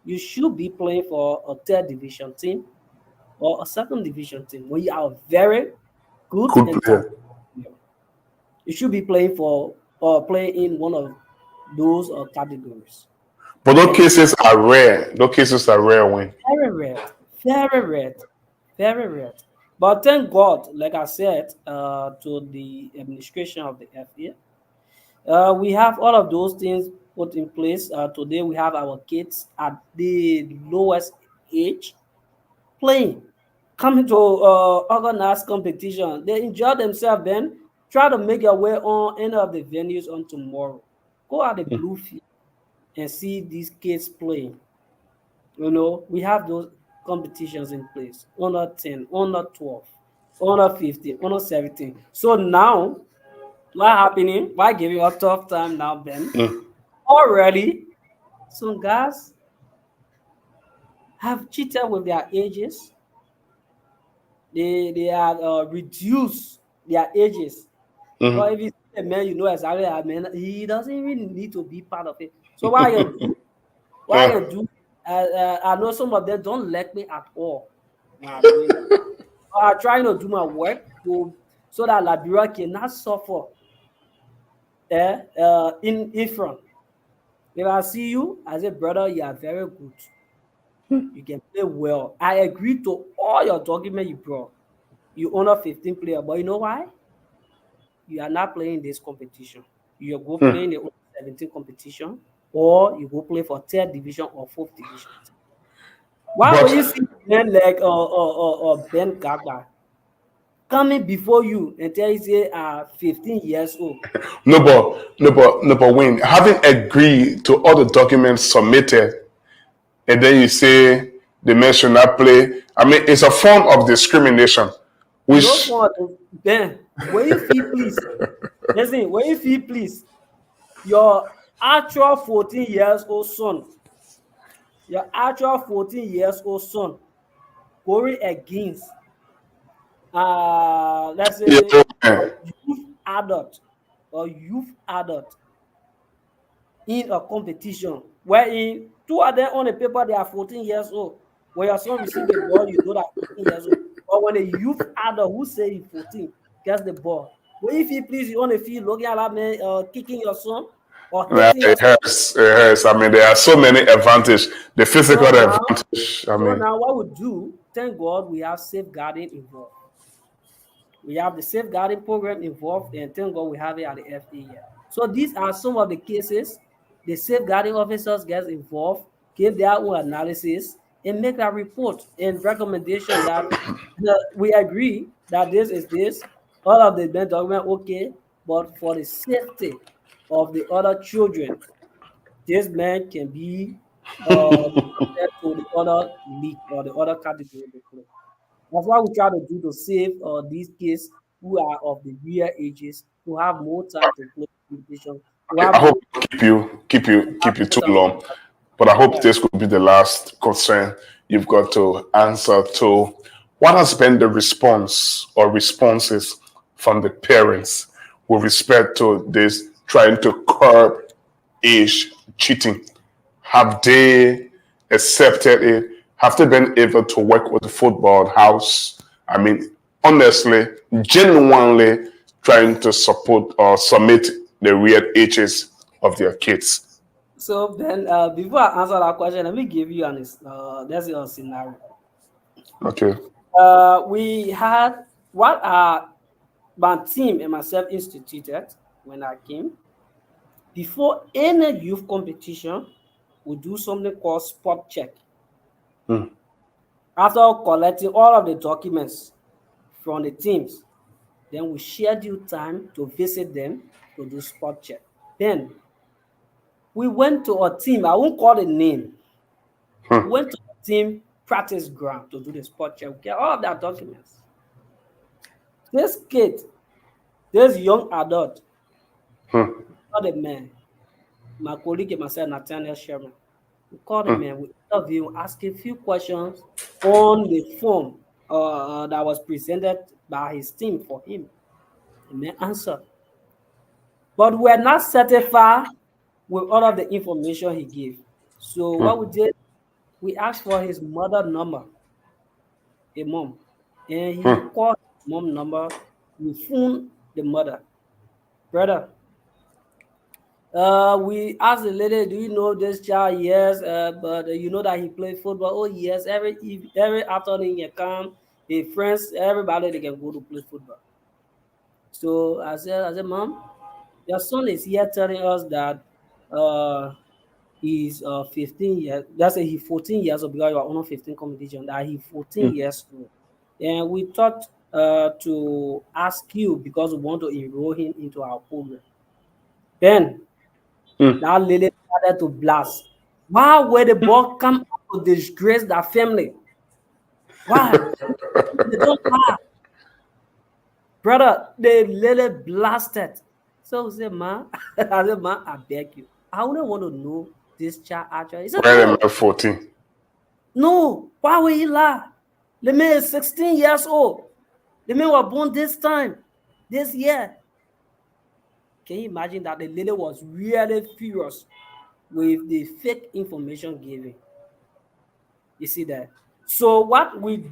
you should be playing for a third division team or a second division team. When you are very good Good and player. talented player, you should be playing for or playing in one of those categories. But those cases are rare. Those cases are rare when. Very rare, very rare, very rare. But thank God, like I said, to the administration of the FA, we have all of those things put in place. Today, we have our kids at the lowest age playing, coming to organize competition. They enjoy themselves. Then try to make your way on any of the venues on tomorrow. Go at the blue field and see these kids playing. We have those competitions in place. Under 10, under 12, under 15, under 17. So now, what happening? Why giving you a tough time now, Ben? Already, some guys have cheated with their ages. They have reduced their ages. But if you see a man, you know exactly that man, he doesn't even need to be part of it. So what you do? What you do? I know some of them don't like me at all when I'm doing that. I'm trying to do my work so that Liberia cannot suffer in front. If I see you, I say, brother, you are very good. You can play well. I agree to all your document you brought. You own a 15 player, but you know why? You are not playing this competition. You go play in the 17 competition, or you go play for third division or fourth division. Why But will you see men like Ben Gagba coming before you and tell you say 15 years old? no, but when having agreed to all the documents submitted, and then you say the men should not play. I mean, it's a form of discrimination, No which for Ben. When you feel please, listen. When you feel please, your actual 14 years old son, going against let's you say know, youth adult in a competition wherein two of them on the paper they are 14 years old. When your son receive the ball, you know that 14 years old. But when a youth adult who say he's 14 gets the ball, well, if he please you on the field looking at that man kicking your son or hitting your it son. hurts. It hurts. I mean, there are so many advantages. The physical So now, advantage. I so mean, now what we do, thank God we have safeguarding involved. We have the safeguarding program involved, and thank God we have it at the FA here. So these are some of the cases the safeguarding officers get involved, give their own analysis, and make a report and recommendation that we agree that this is this, all of the document okay, but for the safety of the other children, this man can be promoted to the other league or the other category of the club. That's why we try to do to save these kids who are of the real ages to have more time to play competition, to okay, have I hope more keep you too time. long, but I hope Yeah. this could be the last concern you've got to answer to. What has been the response or responses from the parents with respect to this trying to curb age cheating? Have they accepted it? Have they been able to work with the football house? I mean, honestly, genuinely trying to support or submit the real ages of their kids. So then, before I answer that question, let me give you let's say a scenario. Okay. We had what my team and myself instituted when I came. Before any youth competition, we do something called spot check. After collecting all of the documents from the teams, then we schedule time to visit them to do spot check. Then we went to a team, I won't call the name. We went to a team practice ground to do the spot check. We get all of their documents. This kid, this young adult, not a man, my colleague and myself, Nathaniel Sherman. We called the man, we interviewed, asked a few questions on the form that was presented by his team for him. The man answered. But we're not satisfied with all of the information he gave. So what we did, we asked for his mother number, a mom, and he called his mom number. We phoned the mother, brother. We asked the lady, "Do you know this child?" Yes, but you know that he played football. Oh yes, every afternoon he come, his friends, everybody they can go to play football. So I said, Mom, your son is here telling us that uh he's 15 years. That's say he's 14 years old because you are on 15 competition. That he's 14 years old, and we thought to ask you because we want to enroll him into our program. Then Mm. that lady started to blast. Why were the boy come out to disgrace that family? Why? They don't laugh. Brother, they literally blasted. So we said, "Ma," I said, "Ma, I beg you. I only want to know this child actually." He said, When am "No, I 14? no, why will he lie? The man is 16 years old. The man was born this time, this year." Can you imagine that the lady was really furious with the fake information given? You see that? So what we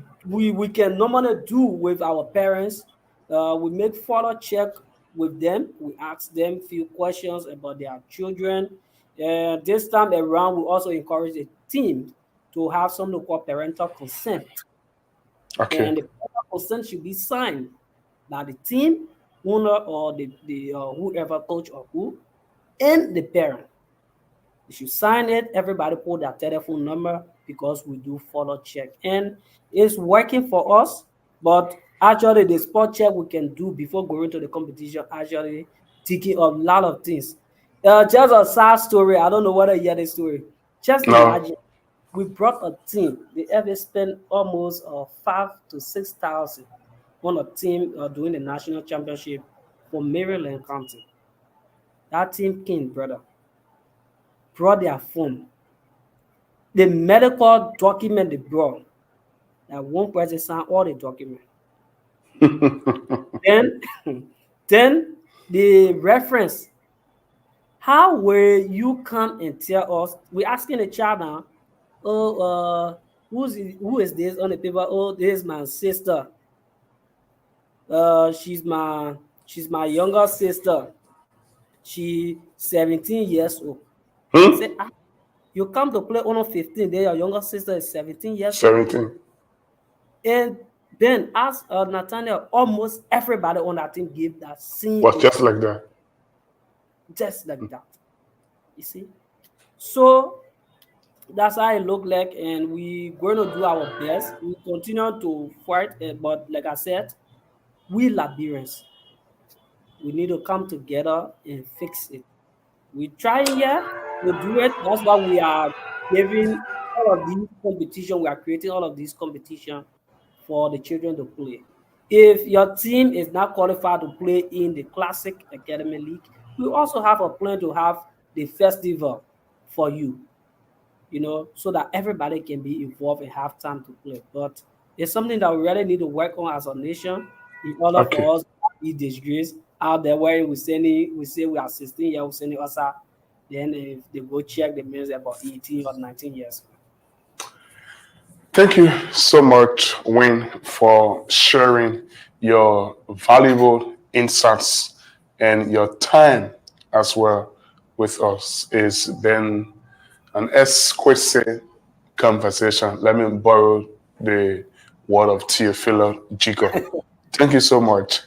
can normally do with our parents, we make follow check with them. We ask them few questions about their children. This time around, we also encourage the team to have something called parental consent, Okay. and the parental consent should be signed by the team owner or the whoever coach or who and the parent. You should sign it. Everybody put their telephone number because we do follow check. And it's working for us. But actually, the spot check we can do before going to the competition actually taking up a lot of things. Just a sad story. I don't know whether you hear the story. Just No. imagine we brought a team. They ever spent almost 5 to 6 thousand on a team doing the national championship for Maryland County. That team came, brother, brought their phone. The medical document they brought, that one person signed all the document. Then, then the reference. How will you come and tell us? We're asking the child now, oh, who is this on the paper? Oh, this is my sister. She's my younger sister. She 17 years old. I Hmm? said, you come to play on 15, then your younger sister is 17 years old. 17. And then, as Nathaniel, almost everybody on that team gave that same Was just answer, like that. just like that. You see? So that's how it look like, and we going to do our best. We continue to fight, but like I said, we Liberians, we need to come together and fix it. We try here to do it. That's why we are giving all of these competition. We are creating all of these competition for the children to play. If your team is not qualified to play in the Classic Academy League, we also have a plan to have the festival for you, so that everybody can be involved and have time to play. But it's something that we really need to work on as a nation in order Okay. for us to be disgraced out there where we say we are 16 years, we sending us out. Then if they go check, the means about 18 or 19 years. Thank you so much, Wayne, for sharing your valuable insights and your time as well with us. It's been an exquisite conversation. Let me borrow the word of Teofilo Jico. Thank you so much.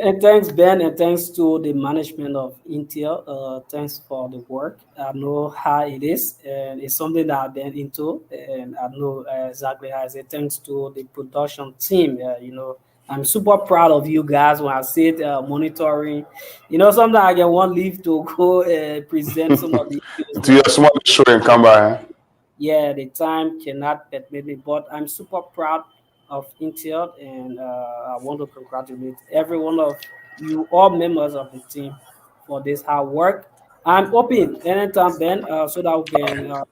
And thanks, Ben, and thanks to the management of Intel. Thanks for the work. I know how it is, and it's something that I've been into, and I know exactly how it is. Thanks to the production team. I'm super proud of you guys when I see it monitoring. Sometimes I get one leave to go present some of the videos, To your but small show in Kamba. yeah, the time cannot permit me, but I'm super proud of Intel, and I want to congratulate every one of you, all members of the team, for this hard work. I'm open anytime, Ben, so that we can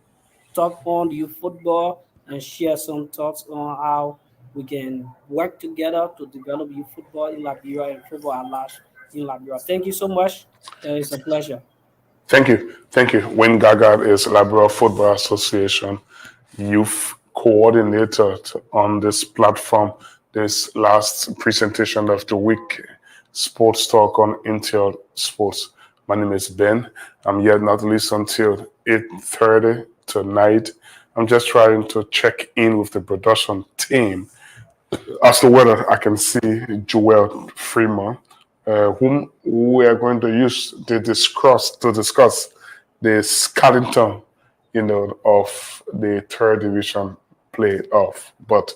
talk on youth football and share some thoughts on how we can work together to develop youth football in Liberia and football at large in Liberia. Thank you so much. It's a pleasure. Thank you. Thank you. Wayne Gaga is Liberia Football Association youth coordinator on this platform. This last presentation of the week, Sports Talk on Intel Sports. My name is Ben. I'm here not least until 8:30 tonight. I'm just trying to check in with the production team as to whether I can see Joel Freeman, whom we are going to use to discuss the skeleton, of the third division playoff. But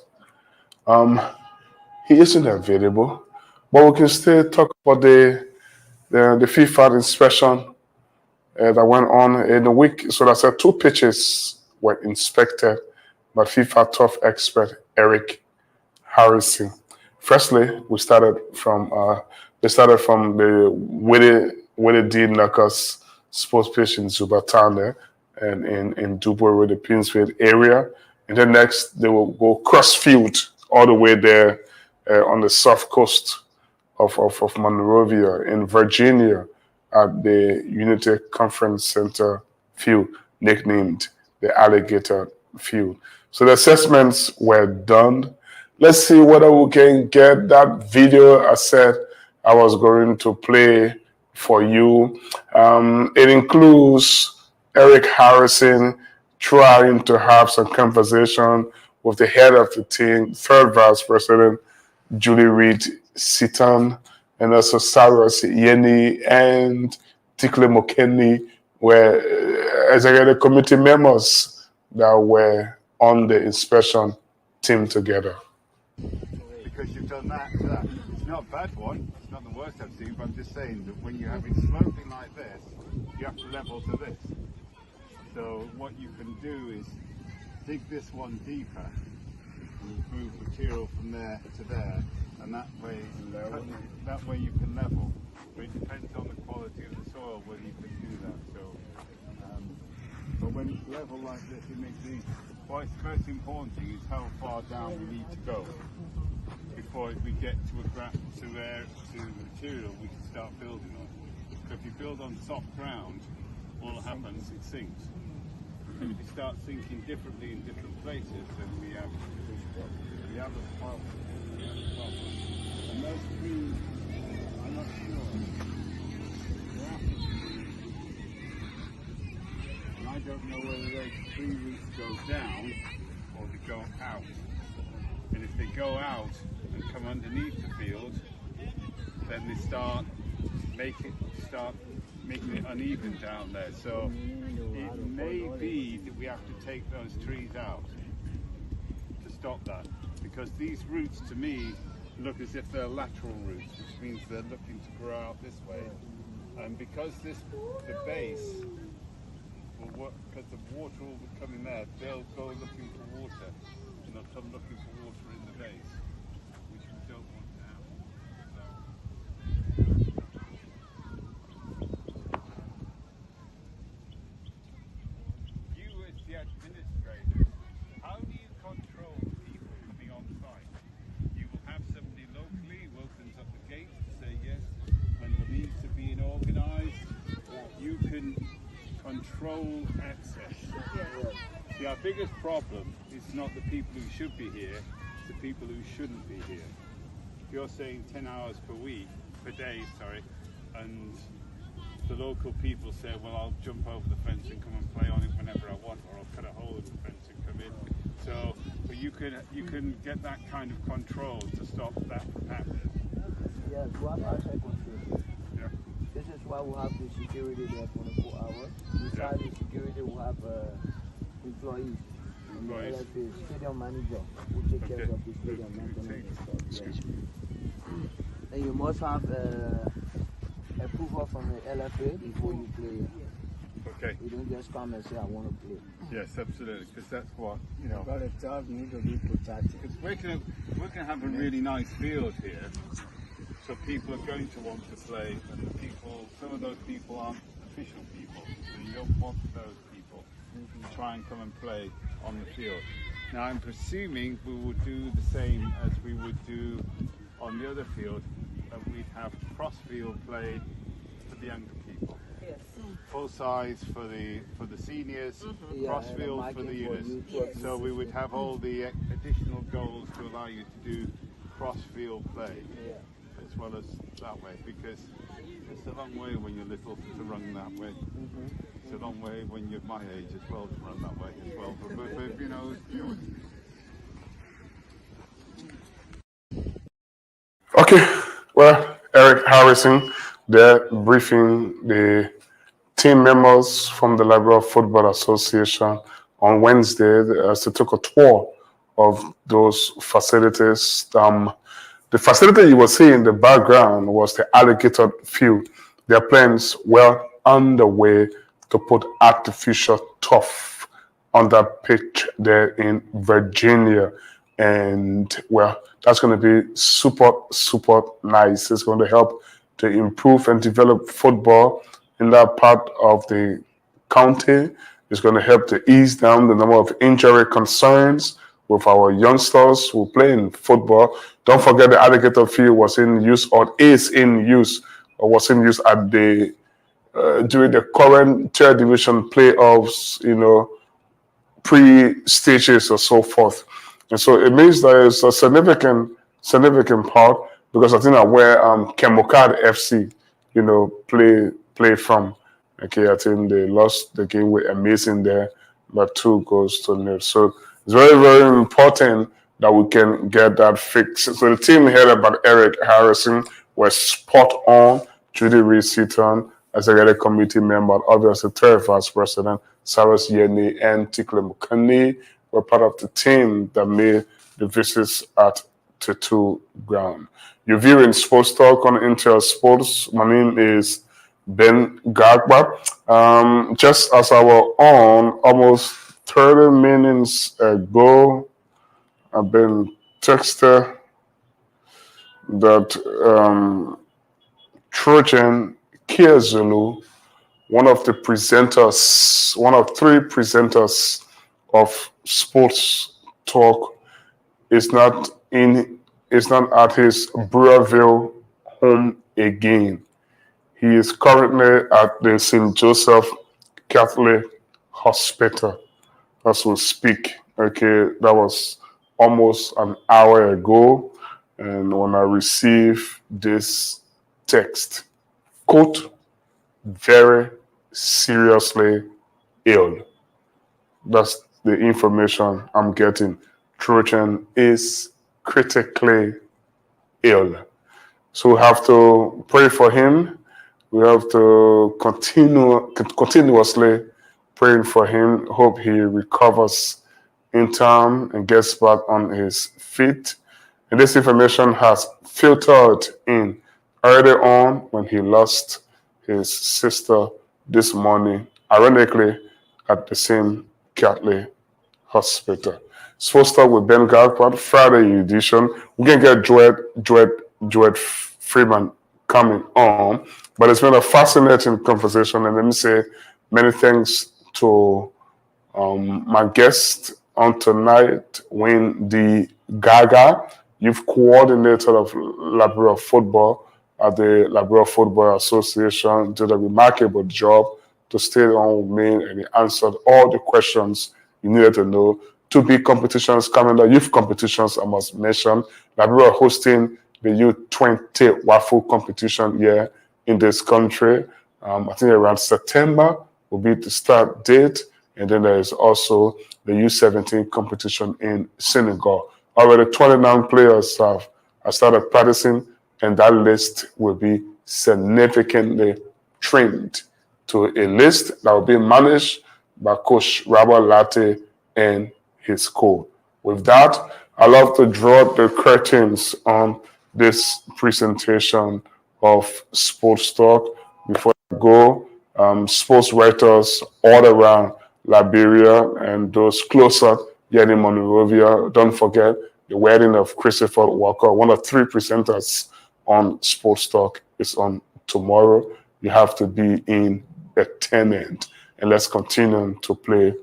um, he isn't available. But we can still talk about the FIFA inspection that went on in the week. So that's two pitches were inspected by FIFA tough expert Eric Harrison. Firstly, they started from the Willie D Knuckles sports pitch in Zubatan there and in Dubai with the Pinsfield area. And then next they will go cross field all the way there on the south coast of Monrovia in Virginia at the Unity Conference Center field, nicknamed the Alligator Field. So the assessments were done. Let's see whether we can get that video I said I was going to play for you. It includes Eric Harrison trying to have some conversation with the head of the team, third vice president, Julie Reed Sitan, and also Cyrus Yeni and Tikle Mokeni were executive committee members that were on the inspection team together. Because you've done that to that. It's not a bad one, it's not the worst I've seen, but I'm just saying that when you have it sloping like this, you have to level to this. So what you can do is dig this one deeper and move material from there to there, and that way you can level. But it depends on the quality of the soil whether you can do that. So, but when it's level like this, it makes it easy. What's most important thing is how far down we need to go before we get to the material we can start building on. So if you build on soft ground, all that happens, it sinks. And if you start sinking differently in different places, then we have a problem. And those trees, I'm not sure. And I don't know whether those tree roots go down or they go out. And if they go out and come underneath the field, then they start making it uneven down there. So it may be that we have to take those trees out to stop that, because these roots to me look as if they're lateral roots, which means they're looking to grow out this way. And because the base will work, because the water will come in there, they'll go looking for water, and they'll come looking for water in the base, which we don't want to happen. You as the administrator, how do you control people coming on site? You will have somebody locally who opens up the gate to say yes, when there needs to be an organised, you can control access. See, our biggest problem is not the people who should be here, it's the people who shouldn't be here. If you're saying 10 hours per day, and the local people say, well, I'll jump over the fence and come and play on it whenever I want, or I'll cut a hole in the fence and come in. So, but you can get that kind of control to stop that from happening. Yes, we have outside control. Yeah. This is why we have the security there 24 hours. Beside the security, we have employees. And the LFA, stadium manager, who take care of the stadium maintenance and stuff. Yes. And you must have approval from the LFA before you play. Okay. You don't just come and say, I want to play. Yes, absolutely, because that's what, But the child needs to be protected. because we're going to have a really nice field here, so people are going to want to play, and some of those people aren't official people, so you don't want those people to try and come and play on the field. Now I'm presuming we will do the same as we would do on the other field, that we'd have cross-field play for the younger people. Yes. Full size for the seniors, cross Yeah, field and for the marking for units. youth. So we would have all the additional goals to allow you to do cross field play, Yeah. as well as that way because it's a long way when you're little to run that way. It's a long way when you're my age as well to run that way as well. But you know. Okay, well, Eric Harrison, they're briefing the team members from the Liberia Football Association on Wednesday as they took a tour of those facilities. The facility you will see in the background was the alligator field. Their plans were underway to put artificial turf on that pitch there in Virginia. And well, that's going to be super, super nice. It's going to help to improve and develop football in that part of the county. It's going to help to ease down the number of injury concerns with our youngsters who play in football. Don't forget the alligator field was in use or is in use or was in use at the during the current third division playoffs, you know, pre-stages or so forth. And so it means there is a significant part because I think that where Kemokad FC, you know, play from. Okay, I think they lost the game with Amazing there, but 2-0. So it's very, very important that we can get that fixed. So the team headed by Eric Harrison was spot on. Judy Reed-Seaton as a regular committee member, obviously third vice president, Cyrus Yeni and Tikle Mukani were part of the team that made the visits at Tutu Ground. You're viewing Sports Talk on Intel Sports. My name is Ben Gagba. Just as I was on almost 30 minutes ago, I've been texted that Trojan KZulu, one of three presenters of Sports Talk, is not at his Brewerville home again. He is currently at the St. Joseph Catholic Hospital as we speak. Okay, that was almost an hour ago. And when I received this text, quote, very seriously ill. That's the information I'm getting. Trojan is critically ill. So we have to pray for him. We have to continuously praying for him. Hope he recovers in time and gets back on his feet. And this information has filtered in early on when he lost his sister this morning, ironically, at the same Catholic hospital. Sports Talk with Ben Galpart, Friday edition. We can get Joed Freeman coming on, but it's been a fascinating conversation, and let me say many thanks to my guest on tonight, Wayne D. Gaga, youth coordinator of Liberia Football at the Liberia Football Association, did a remarkable job to stay on with me, and he answered all the questions you needed to know. 2 big competitions coming up, youth competitions, I must mention. Liberia hosting the U20 waffle competition here in this country. I think around September will be the start date. And then there is also the U17 competition in Senegal. Already 29 players have started practicing, and that list will be significantly trimmed to a list that will be managed by Coach Robert Latte and his co. With that, I love to draw the curtains on this presentation of Sports Talk. Before I go, sports writers all around Liberia and those closer here in Monrovia, don't forget the wedding of Christopher Walker, one of 3 presenters on Sports Talk, is on tomorrow. You have to be in attendance, and let's continue to pray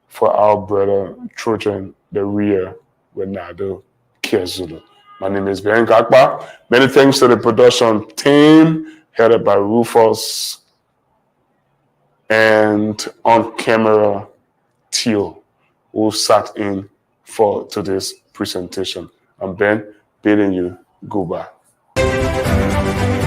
for our brother Trojan, the rear Renado KZulu. My name is Ben Gagba. Many thanks to the production team headed by Rufus and on camera Theo, who sat in for today's presentation. I'm Ben, bidding you goodbye. you.